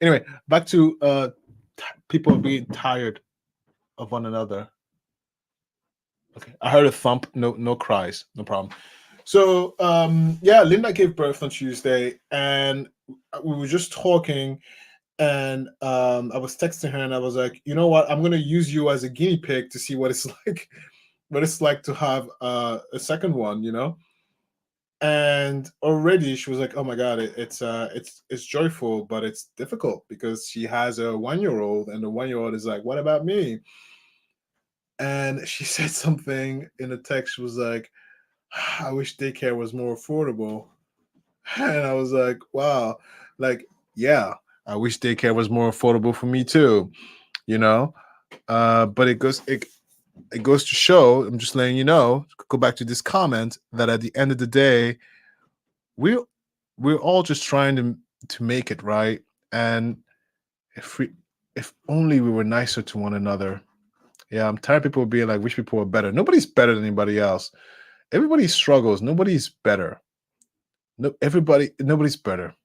Anyway, back to people being tired of one another. Okay, I heard a thump. No cries. No problem. So yeah, Linda gave birth on Tuesday, and we were just talking. And I was texting her, and I was like, you know what? I'm gonna use you as a guinea pig to see what it's like to have a second one, you know. And already she was like, oh my God, it's joyful, but it's difficult because she has a 1-year-old, and the 1-year-old is like, what about me? And she said something in the text. She was like, I wish daycare was more affordable. And I was like, wow, like, yeah. I wish daycare was more affordable for me too, you know. But it goes to show, I'm just letting you know, go back to this comment, that at the end of the day, we're all just trying to make it, right? And if only we were nicer to one another. Yeah, I'm tired of people being like, wish people were better. Nobody's better than anybody else. Everybody struggles. Nobody's better. Nobody's better.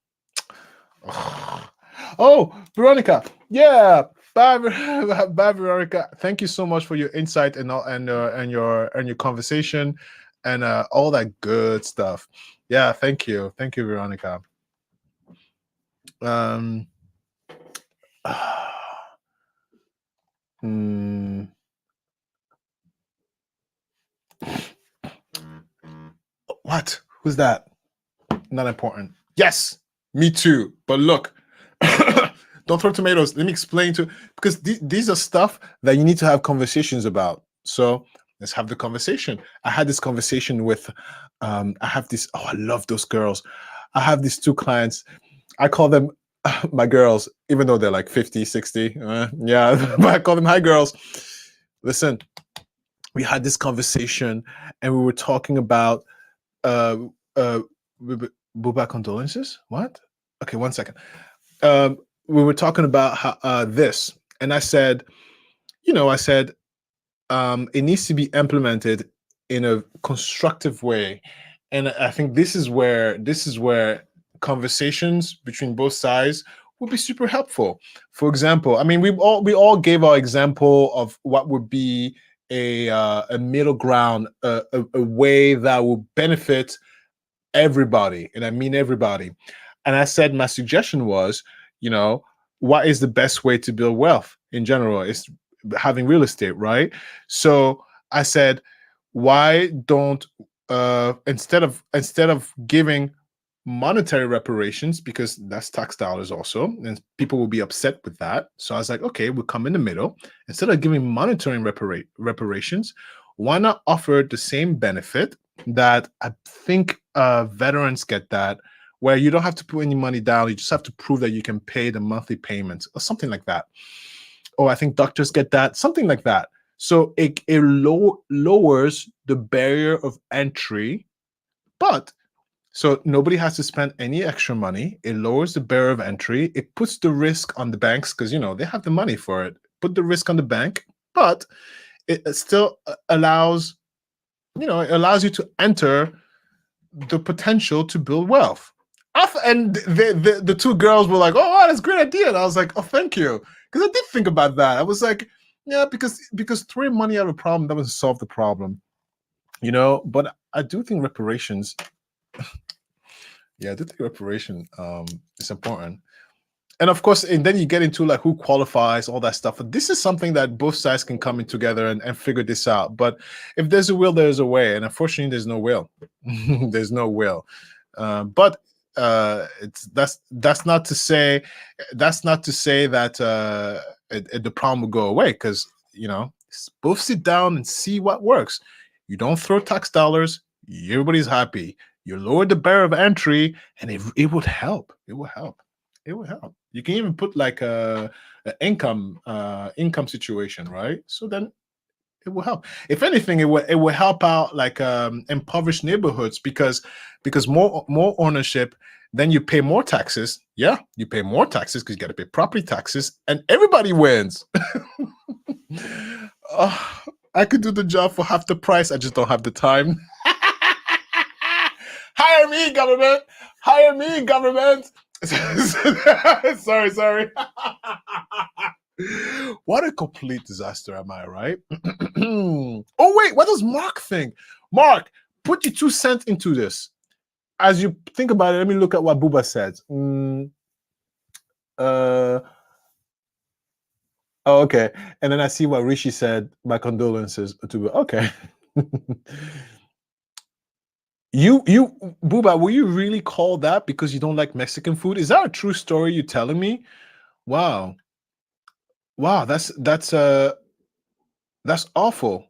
Oh, Veronica. Yeah. Bye, bye, Veronica. Thank you so much for your insight and all, and your conversation and all that good stuff. Yeah, thank you, Veronica. Hmm. What? Who's that? Not important. Yes, me too. But look, don't throw tomatoes. Let me explain because these are stuff that you need to have conversations about. So let's have the conversation. I had this conversation with, I have this, oh, I love those girls. I have these two clients. I call them my girls, even though they're like 50, 60. Yeah, but I call them hi girls. Listen, we had this conversation and we were talking about Buba condolences. What? Okay, 1 second. We were talking about how, this, and I said, it needs to be implemented in a constructive way, and I think this is where conversations between both sides would be super helpful. For example, I mean, we all gave our example of what would be a middle ground, a way that will benefit everybody, and I mean everybody. And I said my suggestion was, what is the best way to build wealth in general? It's having real estate, right? So I said, why don't instead of giving monetary reparations, because that's tax dollars also, and people will be upset with that. So I was like, okay, we'll come in the middle. Instead of giving monetary reparations, why not offer the same benefit that I think veterans get, that where you don't have to put any money down, you just have to prove that you can pay the monthly payments or something like that. Or I think doctors get that, something like that. So it lowers the barrier of entry, but so nobody has to spend any extra money. It lowers the barrier of entry. It puts the risk on the banks because they have the money for it. Put the risk on the bank, but it still allows it allows you to enter the potential to build wealth. And the two girls were like, "Oh, wow, that's a great idea." And I was like, "Oh, thank you," because I did think about that. I was like, "Yeah," because throwing money at a problem doesn't solve the problem, But I do think reparations. Yeah, I do think reparation is important. And of course, and then you get into like who qualifies, all that stuff. But this is something that both sides can come in together and figure this out. But if there's a will, there's a way. And unfortunately, there's no will. There's no will. But that's not to say that the problem will go away, because both sit down and see what works. You don't throw tax dollars, everybody's happy. You lower the barrier of entry, and it would help. It will help. It will help. You can even put like a income situation, right? So then it will help. If anything, it will help out like impoverished neighborhoods, because more ownership, then you pay more taxes. Yeah, you pay more taxes because you got to pay property taxes, and everybody wins. I could do the job for half the price. I just don't have the time. Hire me, government. Hire me, government. Sorry. What a complete disaster, am I right? Oh, wait, what does Mark think? Mark, put your 2 cents into this. As you think about it, let me look at what Buba said. Oh, okay. And then I see what Rishi said. My condolences to okay. You Buba, will you really call that because you don't like Mexican food? Is that a true story you're telling me? Wow. Wow, that's awful.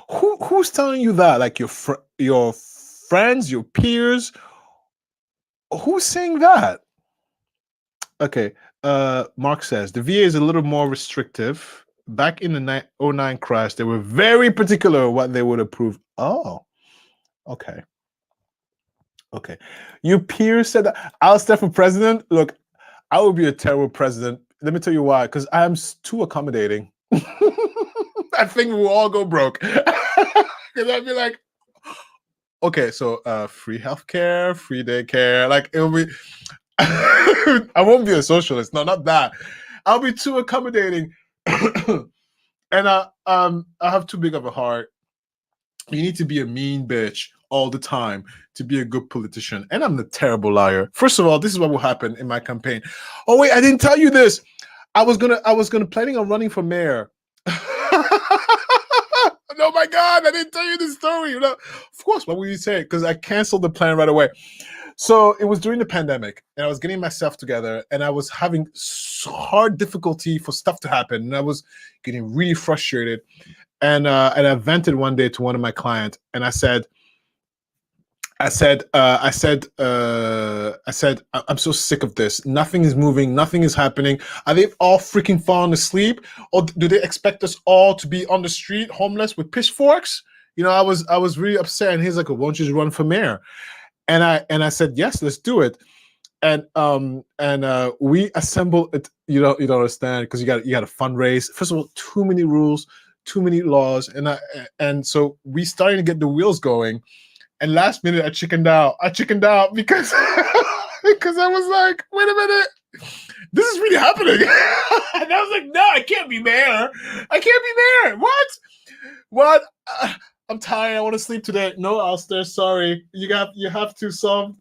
Who's telling you that? Like your friends, your peers? Who's saying that? Okay. Mark says the VA is a little more restrictive. Back in the '09 crash, they were very particular what they would approve. Oh, okay. Okay. You peers said that I'll step for president. Look, I would be a terrible president. Let me tell you why. Because I am too accommodating. I think we'll all go broke. Because I'd be like, okay, so free healthcare, free daycare, like it'll be. I won't be a socialist. No, not that. I'll be too accommodating, and I have too big of a heart. You need to be a mean bitch all the time to be a good politician. And I'm the terrible liar. First of all, this is what will happen in my campaign. Oh wait, I didn't tell you this. I was gonna planning on running for mayor. Oh my God, I didn't tell you this story. You know, of course, what would you say? Because I canceled the plan right away. So it was during the pandemic, and I was getting myself together, and I was having hard difficulty for stuff to happen, and I was getting really frustrated. And I vented one day to one of my clients, and I said, I'm so sick of this. Nothing is moving. Nothing is happening. Are they all freaking falling asleep, or do they expect us all to be on the street, homeless with pitchforks? You know, I was really upset, and he's like, well, "Won't you just run for mayor?" And I said, "Yes, let's do it." And we assembled it. You don't understand, because you got to fundraise. First of all, too many rules, too many laws, and so we started to get the wheels going. And last minute, I chickened out. Because because I was like, wait a minute, this is really happening. And I was like, no, I can't be mayor. I can't be mayor. What? I'm tired. I want to sleep today. No, Alistair, sorry. You have to solve,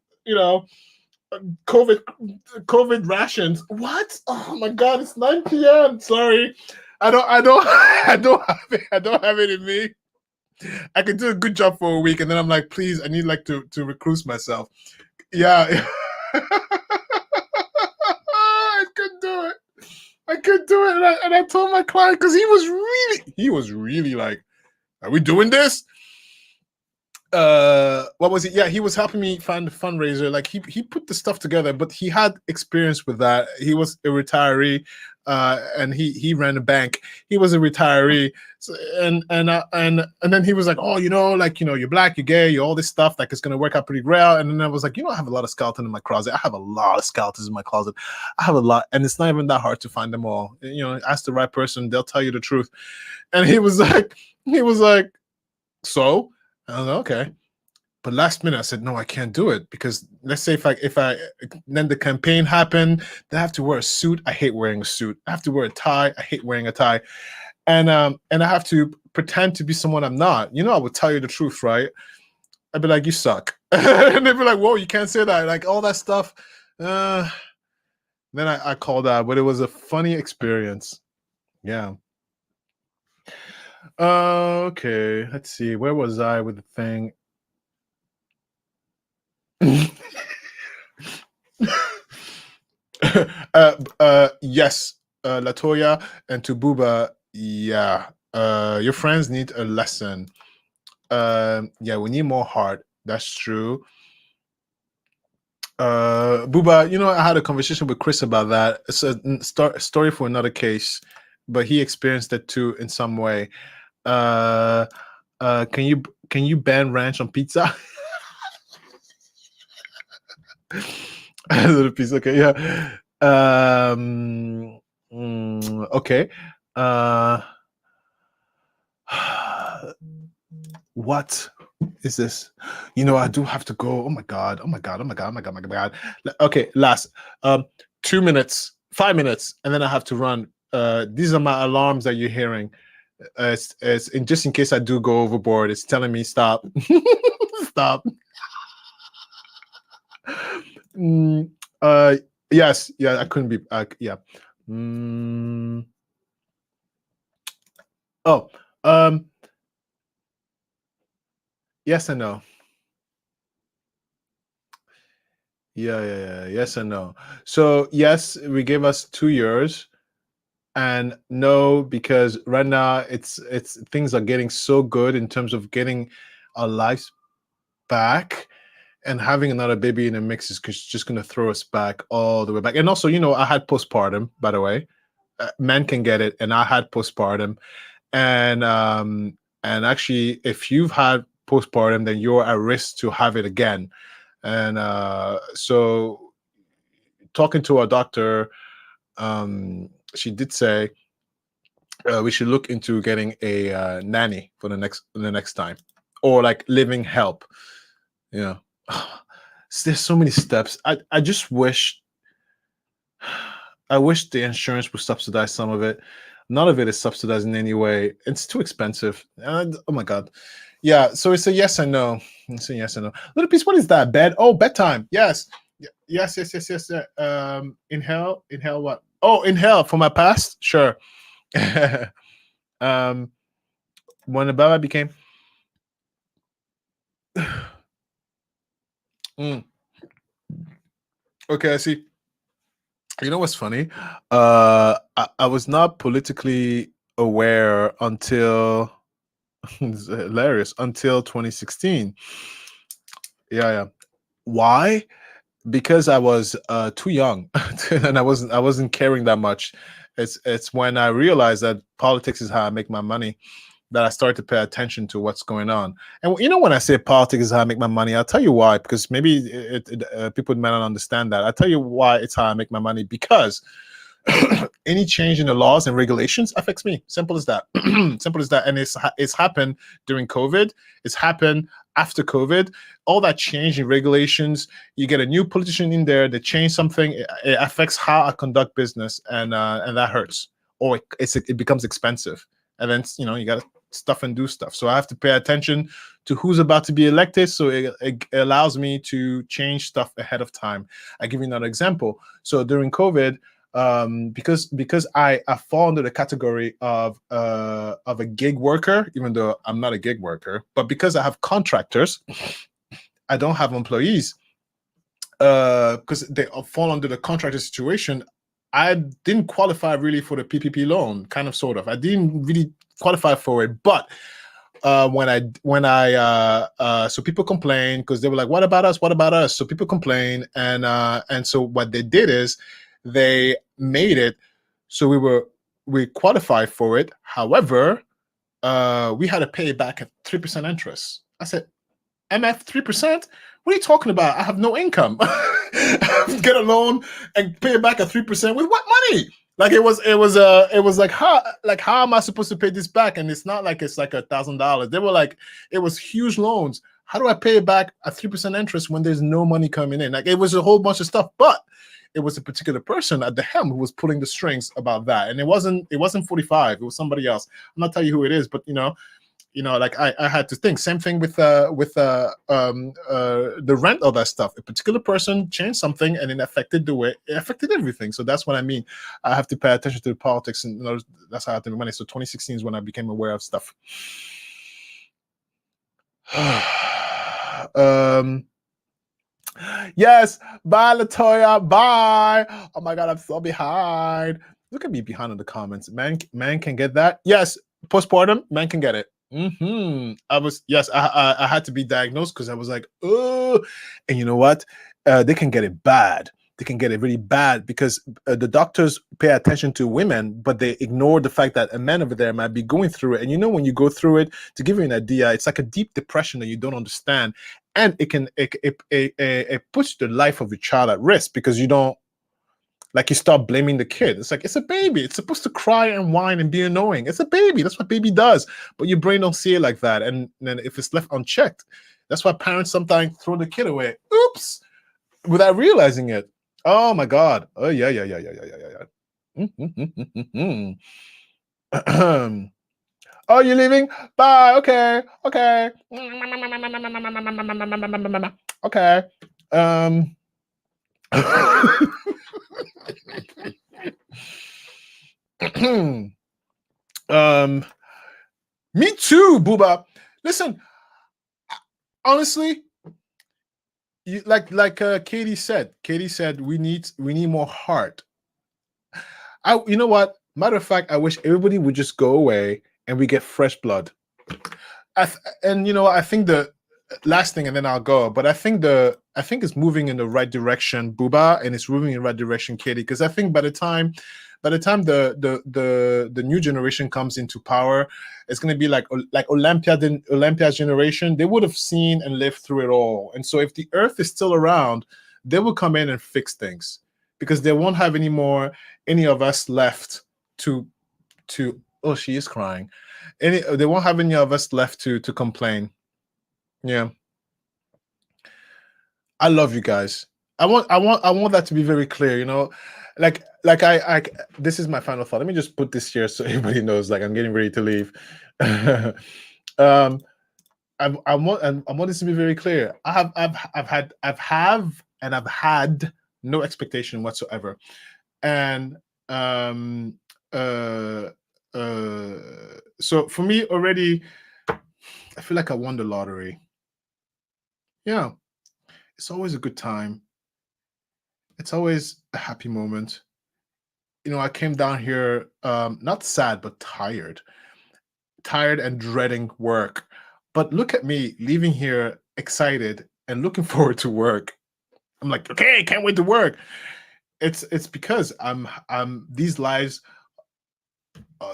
COVID rations. What? Oh my God, it's 9 p.m. Sorry. I don't have it in me. I can do a good job for a week, and then I'm like, please, I need to recluse myself. Yeah. I couldn't do it. And I told my client, because he was really like, are we doing this? What was it? Yeah, he was helping me find the fundraiser. Like he put the stuff together, but he had experience with that. He was a retiree, and he ran a bank. He was a retiree, so, and then he was like, oh, you're black, you're gay, you're all this stuff, like it's gonna work out pretty well. And then I was like, I have a lot of skeletons in my closet. I have a lot of skeletons in my closet. I have a lot, and it's not even that hard to find them all. Ask the right person, they'll tell you the truth. And he was like, so. I was like, okay. But last minute I said, no, I can't do it, because let's say if I then the campaign happened, then I have to wear a suit. I hate wearing a suit. I have to wear a tie. I hate wearing a tie. And I have to pretend to be someone I'm not. I would tell you the truth, right? I'd be like, you suck. And they'd be like, whoa, you can't say that. Like all that stuff. Then I called out, but it was a funny experience. Yeah. Okay, let's see. Where was I with the thing? Yes, Latoya and Tububa. Yeah, your friends need a lesson. Yeah, we need more heart. That's true. Buba, I had a conversation with Chris about that. It's a story for another case, but he experienced it too in some way. Can you ban ranch on pizza? A little piece, okay, yeah. Okay. What is this? I do have to go. Oh my god. Okay, last 2 minutes, 5 minutes, and then I have to run. These are my alarms that you're hearing. It's just in case I do go overboard. It's telling me stop. Stop. Yes, yeah, I couldn't be. Yeah. Oh, yes and no. Yeah. Yes and no. So yes, we gave us 2 years, and no, because right now it's things are getting so good in terms of getting our lives back, and having another baby in the mix is just going to throw us back all the way back. And also, I had postpartum, by the way. Men can get it, and I had postpartum, and actually, if you've had postpartum, then you're at risk to have it again. And so, talking to our doctor, she did say we should look into getting a nanny for the next time, or like living help. There's so many steps. I just wish the insurance would subsidize some of it. None of it is subsidized in any way. It's too expensive. And, oh my God. Yeah. So it's a yes and no. It's a yes and no. Little piece. What is that? Bed? Oh, bedtime. Yes. Yes. Inhale. What? Oh, inhale for my past. Sure. When the Baba became. Okay. I see. You know what's funny? I was not politically aware until it's hilarious until 2016. Yeah. Why? Because I was too young and I wasn't caring that much. It's when I realized that politics is how I make my money that I started to pay attention to what's going on. And when I say politics is how I make my money, I'll tell you why, because maybe people might not understand that. I'll tell you why it's how I make my money, because any change in the laws and regulations affects me. Simple as that. Simple as that. And it's happened during COVID. It's happened after COVID. All that change in regulations, you get a new politician in there, they change something, it affects how I conduct business, and that hurts, or it becomes expensive. And then you got to stuff and do stuff. So I have to pay attention to who's about to be elected. So it allows me to change stuff ahead of time. I give you another example. So during COVID, because I fall under the category of a gig worker, even though I'm not a gig worker, but because I have contractors, I don't have employees. Because they fall under the contractor situation, I didn't qualify really for the PPP loan, kind of, sort of. I didn't really qualify for it, but so people complained because they were like, "What about us? What about us?" So people complained, and so what they did is they made it so we qualified for it. However, we had to pay back at 3% interest. I said, "MF 3%? What are you talking about? I have no income. Get a loan and pay it back at 3% with what money?" Like it was like how am I supposed to pay this back? And it's not like it's like $1,000. They were like, it was huge loans. How do I pay it back at 3% interest when there's no money coming in? Like it was a whole bunch of stuff, but it was a particular person at the helm who was pulling the strings about that. And it wasn't 45, it was somebody else. I'm not telling you who it is, but like I had to think. Same thing with the rent, all that stuff. A particular person changed something, and it affected everything. So that's what I mean. I have to pay attention to the politics, and that's how I have to make money. So 2016 is when I became aware of stuff. Yes, bye Latoya, bye. Oh my God, I'm so behind. Look at me behind in the comments. Man can get that. Yes, postpartum, man can get it. I had to be diagnosed because I was like, oh, and you know what? They can get it bad. They can get it really bad because the doctors pay attention to women, but they ignore the fact that a man over there might be going through it. And when you go through it, to give you an idea, it's like a deep depression that you don't understand, and it puts the life of your child at risk because you don't. Like you start blaming the kid. It's like, it's a baby. It's supposed to cry and whine and be annoying. It's a baby. That's what baby does. But your brain don't see it like that. And then if it's left unchecked, that's why parents sometimes throw the kid away. Oops, without realizing it. Oh my God. Oh yeah. Oh, you're leaving? Bye. Okay. Okay. Me too, Booba. Listen, honestly, Katie said. Katie said we need more heart. You know what? Matter of fact, I wish everybody would just go away and we get fresh blood. I think last thing, and then I'll go. But I think it's moving in the right direction, Booba, and it's moving in the right direction, Katie. Because I think by the time the new generation comes into power, it's going to be like Olympia's generation. They would have seen and lived through it all, and so if the Earth is still around, they will come in and fix things because they won't have any of us left to. Oh, she is crying. They won't have any of us left to complain. Yeah. I love you guys. I want that to be very clear, you know. Like I this is my final thought. Let me just put this here so everybody knows like I'm getting ready to leave. I want this to be very clear. I've had no expectation whatsoever. And so for me already, I feel like I won the lottery. Yeah. It's always a good time. It's always a happy moment. You know, I came down here not sad, but tired and dreading work. But look at me leaving here excited and looking forward to work. I'm like, okay, can't wait to work. It's because these lives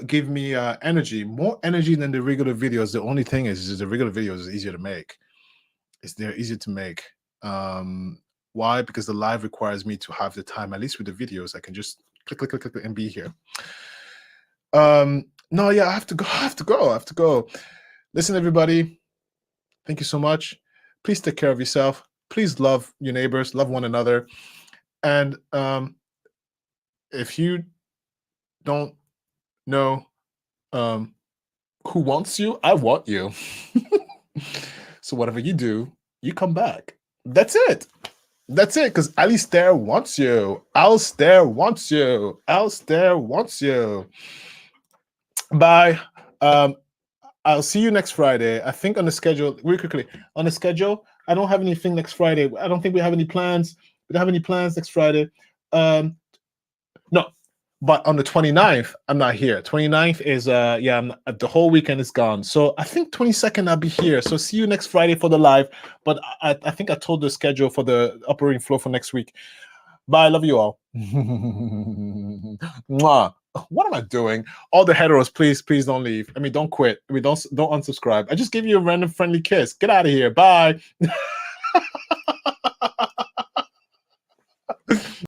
give me energy, more energy than the regular videos. The only thing is the regular videos is easier to make. They're easier to make. Why? Because the live requires me to have the time. At least with the videos, I can just click and be here. No, yeah, I have to go. Listen, everybody, thank you so much. Please take care of yourself. Please love your neighbors, love one another. And if you don't know who wants you, I want you. So whatever you do, you come back. That's it. That's it, because Alistair wants you. Alistair wants you. Alistair wants you. Bye. I'll see you next Friday. I think on the schedule, really quickly, on the schedule, I don't have anything next Friday. I don't think we have any plans. We don't have any plans next Friday. No. But on the 29th, I'm not here. 29th is the whole weekend is gone. So I think 22nd I'll be here. So see you next Friday for the live. But I think I told the schedule for the operating flow for next week. Bye. Love you all. Mwah. What am I doing? All the heteros, please don't leave. I mean, don't quit. I mean, don't unsubscribe. I just gave you a random friendly kiss. Get out of here. Bye.